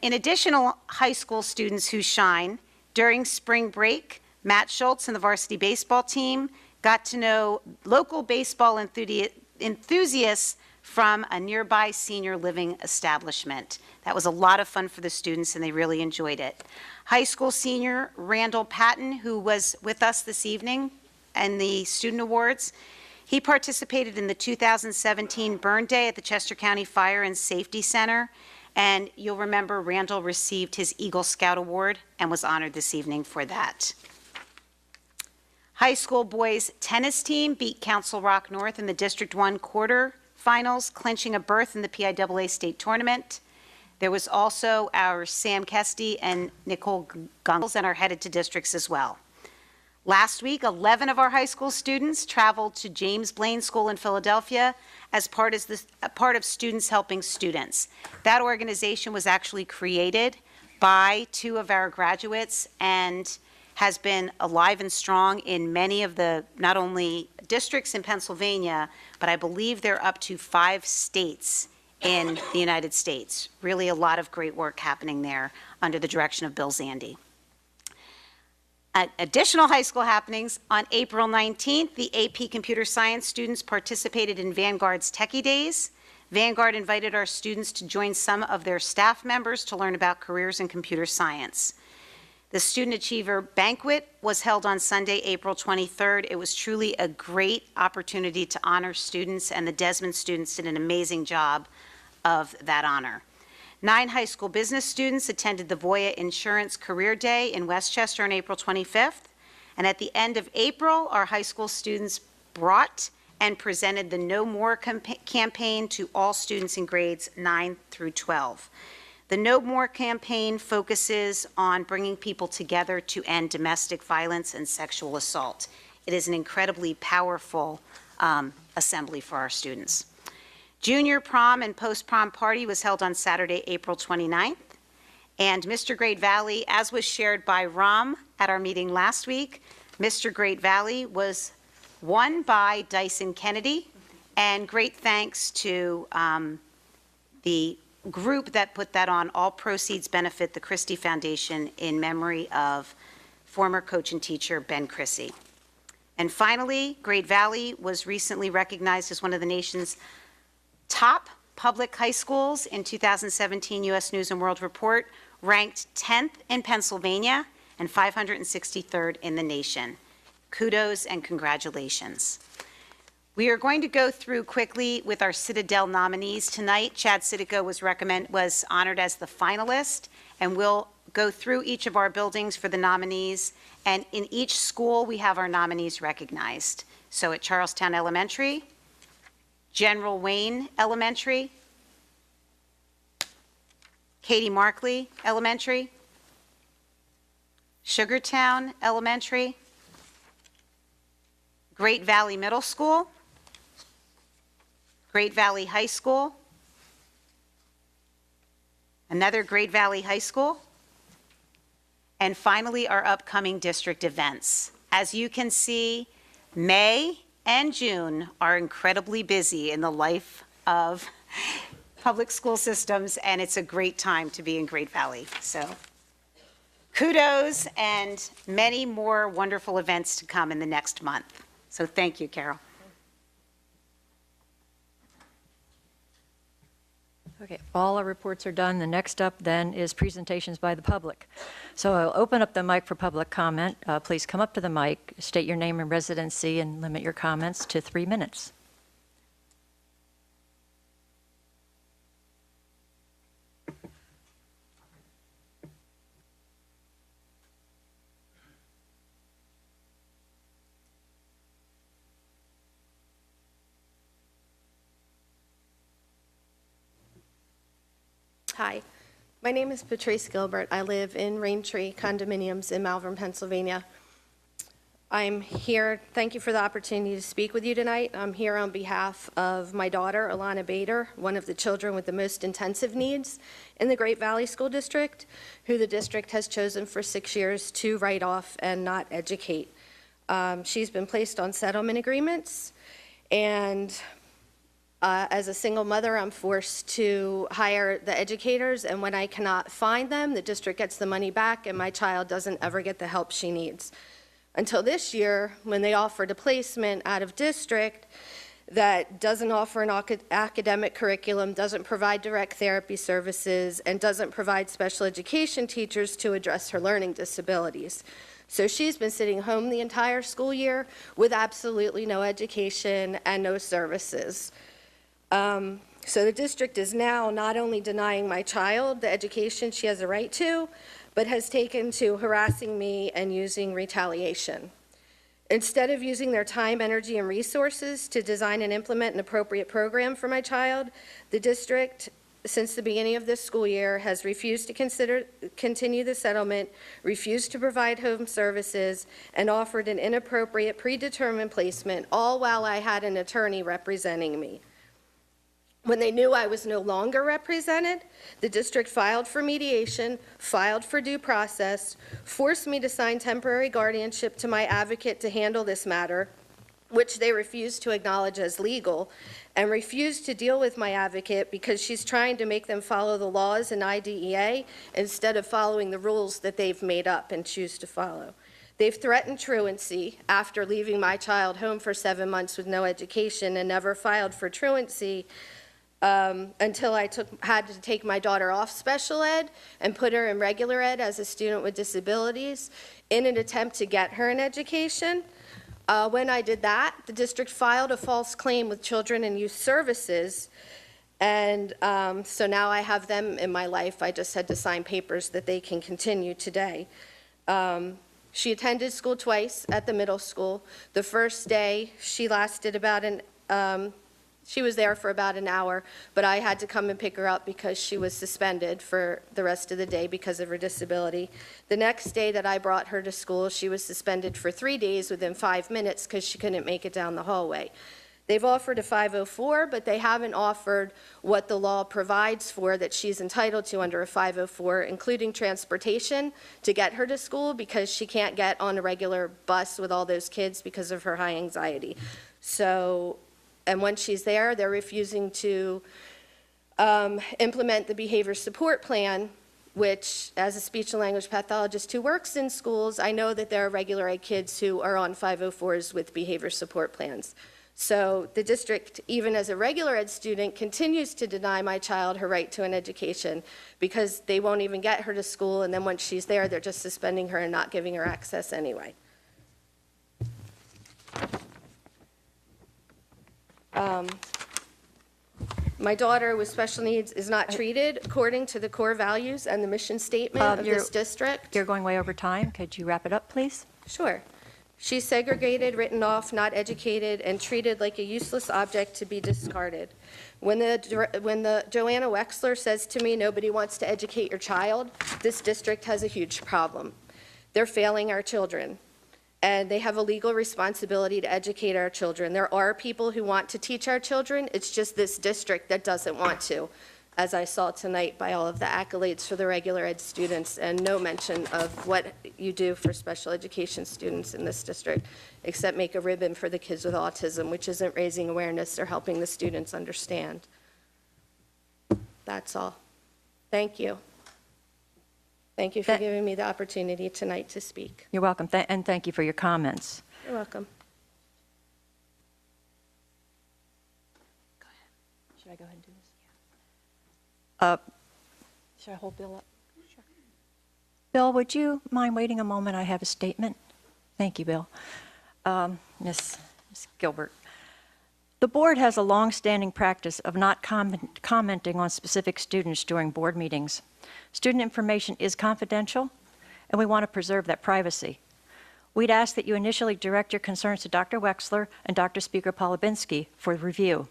In additional high school students who shine, during spring break, Matt Schultz and the varsity baseball team got to know local baseball enthusiasts from a nearby senior living establishment. That was a lot of fun for the students, and they really enjoyed it. High school senior Randall Patton, who was with us this evening in the Student Awards, he participated in the 2017 Burn Day at the Chester County Fire and Safety Center, and you'll remember Randall received his Eagle Scout Award and was honored this evening for that. High school boys tennis team beat Council Rock North in the District 1 quarterfinals, clinching a berth in the PIAA state tournament. There was also our Sam Kesty and Nicole Gungles, and are headed to districts as well. Last week, 11 of our high school students traveled to James Blaine School in Philadelphia as part of Students Helping Students. That organization was actually created by 2 of our graduates and has been alive and strong in many of the, not only districts in Pennsylvania, but I believe they're up to 5 states in the United States. Really a lot of great work happening there under the direction of Bill Zandy. Additional high school happenings, on April 19th, the AP Computer Science students participated in Vanguard's Techie Days. Vanguard invited our students to join some of their staff members to learn about careers in computer science. The Student Achiever Banquet was held on Sunday, April 23rd. It was truly a great opportunity to honor students, and the Desmond students did an amazing job of that honor. 9 high school business students attended the Voya Insurance Career Day in Westchester on April 25th. And at the end of April, our high school students brought and presented the No More campaign to all students in grades 9 through 12. The No More campaign focuses on bringing people together to end domestic violence and sexual assault. It is an incredibly powerful assembly for our students. Junior prom and post-prom party was held on Saturday, April 29th. And Mr. Great Valley, as was shared by Ram at our meeting last week, Mr. Great Valley was won by Dyson Kennedy. And great thanks to the group that put that on. All proceeds benefit the Christie Foundation in memory of former coach and teacher Ben Chrissy. And finally, Great Valley was recently recognized as one of the nation's top public high schools in 2017 U.S. News & World Report ranked 10th in Pennsylvania and 563rd in the nation. Kudos and congratulations. We are going to go through quickly with our Citadel nominees tonight. Chad Sitico was honored as the finalist, and we'll go through each of our buildings for the nominees, and in each school we have our nominees recognized. So at Charlestown Elementary, General Wayne Elementary, Katie Markley Elementary, Sugartown Elementary, Great Valley Middle School, Great Valley High School, another Great Valley High School, and finally our upcoming district events. As you can see, May and June are incredibly busy in the life of public school systems, and it's a great time to be in Great Valley. So kudos and many more wonderful events to come in the next month. So thank you, Carol. Okay, all our reports are done. The next up then is presentations by the public. So I'll open up the mic for public comment. Please come up to the mic, state your name and residency, and limit your comments to 3 minutes. Hi, my name is Patrice Gilbert. I live in Raintree Condominiums in Malvern, Pennsylvania. I'm here, thank you for the opportunity to speak with you tonight. I'm here on behalf of my daughter, Alana Bader, one of the children with the most intensive needs in the Great Valley School District, who the district has chosen for 6 years to write off and not educate. She's been placed on settlement agreements, and as a single mother, I'm forced to hire the educators, and when I cannot find them, the district gets the money back, and my child doesn't ever get the help she needs. Until this year, when they offered a placement out of district that doesn't offer an academic curriculum, doesn't provide direct therapy services, and doesn't provide special education teachers to address her learning disabilities. So she's been sitting home the entire school year with absolutely no education and no services. So the district is now not only denying my child the education she has a right to, but has taken to harassing me and using retaliation. Instead of using their time, energy, and resources to design and implement an appropriate program for my child, the district, since the beginning of this school year, has refused to continue the settlement, refused to provide home services, and offered an inappropriate predetermined placement, all while I had an attorney representing me. When they knew I was no longer represented, the district filed for mediation, filed for due process, forced me to sign temporary guardianship to my advocate to handle this matter, which they refused to acknowledge as legal, and refused to deal with my advocate because she's trying to make them follow the laws in IDEA instead of following the rules that they've made up and choose to follow. They've threatened truancy after leaving my child home for 7 months with no education and never filed for truancy until I had to take my daughter off special ed and put her in regular ed as a student with disabilities in an attempt to get her an education. When I did that, the district filed a false claim with Children and Youth Services, and so now I have them in my life. I just had to sign papers that they can continue today. She attended school twice at the middle school. The first day, she lasted about she was there for about an hour, but I had to come and pick her up because she was suspended for the rest of the day because of her disability. The next day that I brought her to school, she was suspended for 3 days within 5 minutes because she couldn't make it down the hallway. They've offered a 504, but they haven't offered what the law provides for that she's entitled to under a 504, including transportation to get her to school because she can't get on a regular bus with all those kids because of her high anxiety. So, and when she's there, they're refusing to implement the behavior support plan, which, as a speech and language pathologist who works in schools, I know that there are regular ed kids who are on 504s with behavior support plans. So the district, even as a regular ed student, continues to deny my child her right to an education because they won't even get her to school, and then once she's there, they're just suspending her and not giving her access anyway. My daughter with special needs is not treated according to the core values and the mission statement of this district. You're going way over time. Could you wrap it up, please? Sure. She's segregated, written off, not educated, and treated like a useless object to be discarded. When the Joanna Wexler says to me, nobody wants to educate your child, this district has a huge problem. They're failing our children, and they have a legal responsibility to educate our children. There are people who want to teach our children. It's just this district that doesn't want to, as I saw tonight by all of the accolades for the regular ed students and no mention of what you do for special education students in this district, except make a ribbon for the kids with autism, which isn't raising awareness or helping the students understand. That's all. Thank you. Thank you for giving me the opportunity tonight to speak. You're welcome, and thank you for your comments. You're welcome. Should I go ahead and do this? Should I hold Bill up? Sure. Bill, would you mind waiting a moment? I have a statement. Thank you, Bill. Ms. Gilbert. The board has a long-standing practice of not commenting on specific students during board meetings. Student information is confidential, and we want to preserve that privacy. We'd ask that you initially direct your concerns to Dr. Wexler and Dr. Speaker Polubinski for review.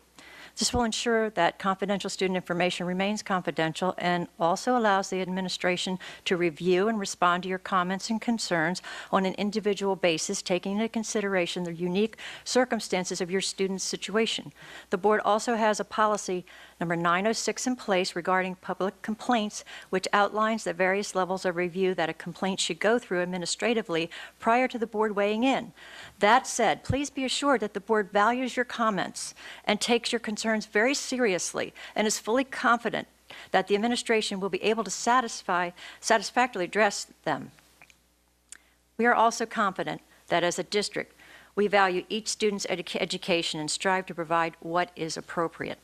This will ensure that confidential student information remains confidential and also allows the administration to review and respond to your comments and concerns on an individual basis, taking into consideration the unique circumstances of your student's situation. The board also has a policy number 906 in place regarding public complaints, which outlines the various levels of review that a complaint should go through administratively prior to the board weighing in. That said, please be assured that the board values your comments and takes your concerns very seriously and is fully confident that the administration will be able to satisfactorily address them. We are also confident that as a district, we value each student's education and strive to provide what is appropriate.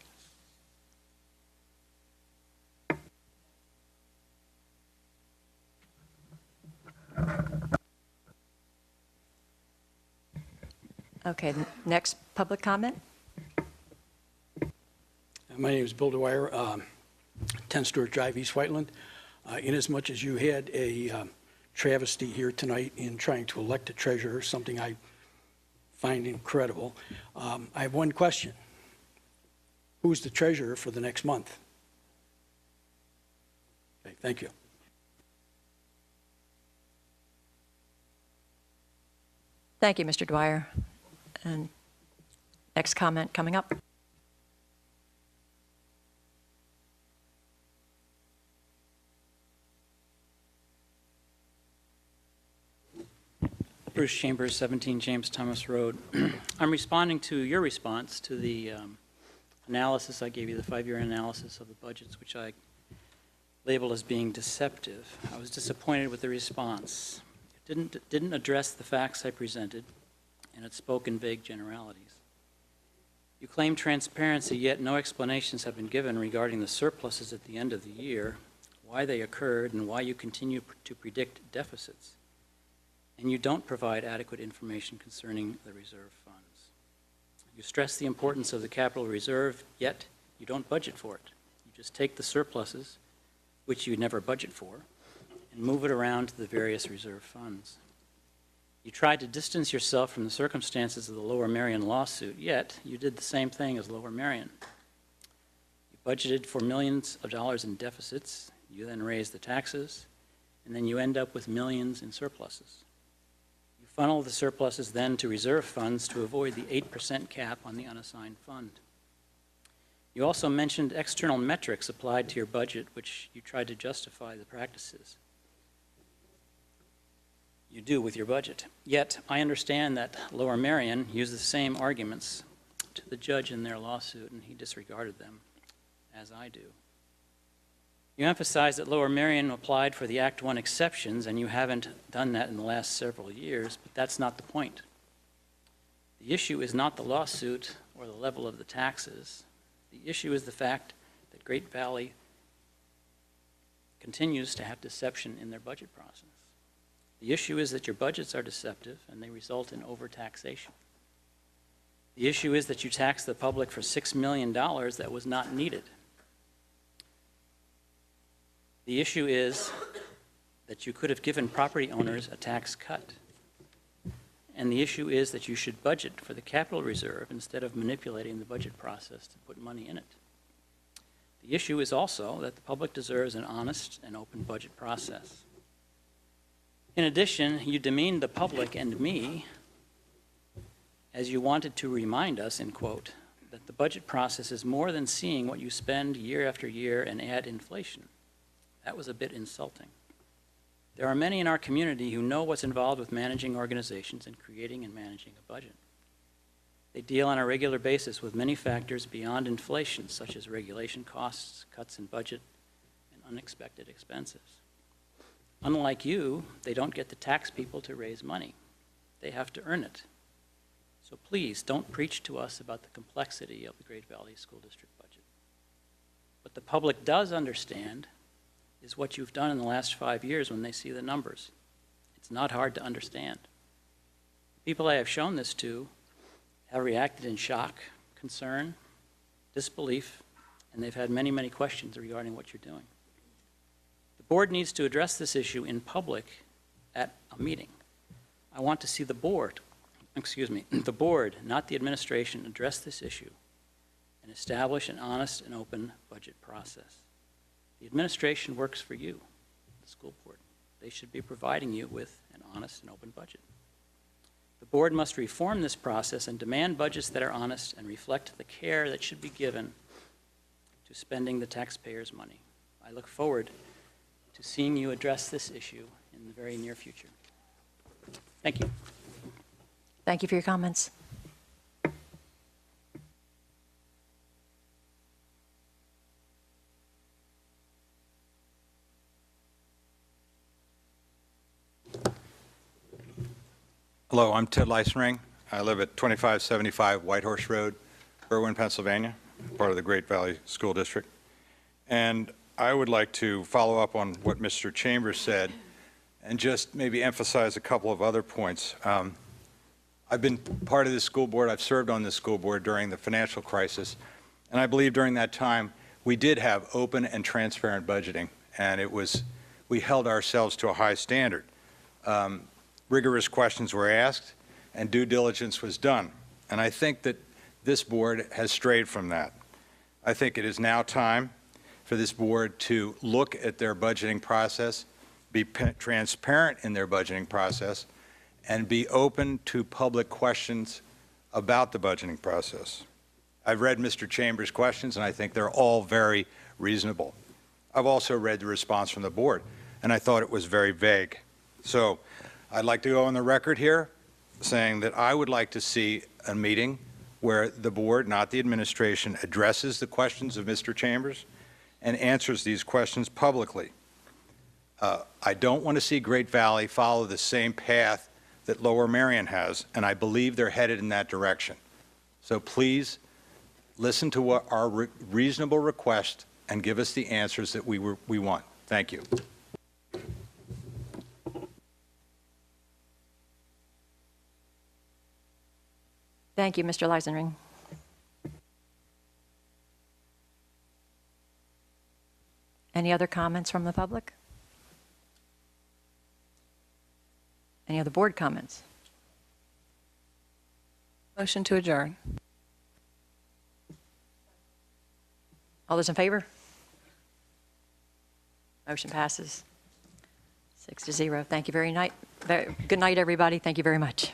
Okay, next public comment. My name is Bill Dwyer, 10 Stewart Drive, East Whiteland. Inasmuch as you had a travesty here tonight in trying to elect a treasurer, something I find incredible, I have one question. Who's the treasurer for the next month? Okay, thank you. Thank you, Mr. Dwyer. And next comment coming up. Bruce Chambers, 17 James Thomas Road. I'm responding to your response to the analysis I gave you, the 5-year analysis of the budgets, which I labeled as being deceptive. I was disappointed with the response. It didn't address the facts I presented, and it spoke in vague generalities. You claim transparency, yet no explanations have been given regarding the surpluses at the end of the year, why they occurred, and why you continue to predict deficits. And you don't provide adequate information concerning the reserve funds. You stress the importance of the capital reserve, yet you don't budget for it. You just take the surpluses, which you never budget for, and move it around to the various reserve funds. You tried to distance yourself from the circumstances of the Lower Merion lawsuit, yet you did the same thing as Lower Merion. You budgeted for millions of dollars in deficits, you then raise the taxes, and then you end up with millions in surpluses. You funnel the surpluses then to reserve funds to avoid the 8% cap on the unassigned fund. You also mentioned external metrics applied to your budget, which you tried to justify the practices you do with your budget. Yet, I understand that Lower Merion used the same arguments to the judge in their lawsuit, and he disregarded them, as I do. You emphasize that Lower Merion applied for the Act 1 exceptions, and you haven't done that in the last several years, but that's not the point. The issue is not the lawsuit or the level of the taxes. The issue is the fact that Great Valley continues to have deception in their budget process. The issue is that your budgets are deceptive and they result in overtaxation. The issue is that you tax the public for $6 million that was not needed. The issue is that you could have given property owners a tax cut. And the issue is that you should budget for the capital reserve instead of manipulating the budget process to put money in it. The issue is also that the public deserves an honest and open budget process. In addition, you demeaned the public and me as you wanted to remind us, in quote, that the budget process is more than seeing what you spend year after year and add inflation. That was a bit insulting. There are many in our community who know what's involved with managing organizations and creating and managing a budget. They deal on a regular basis with many factors beyond inflation, such as regulation costs, cuts in budget, and unexpected expenses. Unlike you, they don't get to tax people to raise money. They have to earn it. So please don't preach to us about the complexity of the Great Valley School District budget. What the public does understand is what you've done in the last 5 years when they see the numbers. It's not hard to understand. People I have shown this to have reacted in shock, concern, disbelief, and they've had many, many questions regarding what you're doing. The board needs to address this issue in public at a meeting. I want to see the board, the board, not the administration, address this issue and establish an honest and open budget process. The administration works for you, the school board. They should be providing you with an honest and open budget. The board must reform this process and demand budgets that are honest and reflect the care that should be given to spending the taxpayers' money. I look forward to seeing you address this issue in the very near future. Thank you. Thank you for your comments. Hello, I'm Ted Leisenring. I live at 2575 Whitehorse Road, Berwyn, Pennsylvania, part of the Great Valley School District. And I would like to follow up on what Mr. Chambers said and just maybe emphasize a couple of other points. I've been part of this school board. I've served on this school board during the financial crisis. And I believe during that time, we did have open and transparent budgeting. And we held ourselves to a high standard. Rigorous questions were asked, and due diligence was done. And I think that this board has strayed from that. I think it is now time for this board to look at their budgeting process, be transparent in their budgeting process, and be open to public questions about the budgeting process. I've read Mr. Chambers' questions, and I think they're all very reasonable. I've also read the response from the board, and I thought it was very vague. So I'd like to go on the record here saying that I would like to see a meeting where the board, not the administration, addresses the questions of Mr. Chambers and answers these questions publicly. I don't want to see Great Valley follow the same path that Lower Merion has, and I believe they're headed in that direction. So please listen to what our reasonable request and give us the answers that we want. Thank you. Thank you, Mr. Leisenring. Any other comments from the public? Any other board comments? Motion to adjourn. All those in favor? Motion passes 6-0. Thank you very much. Good night, everybody. Thank you very much.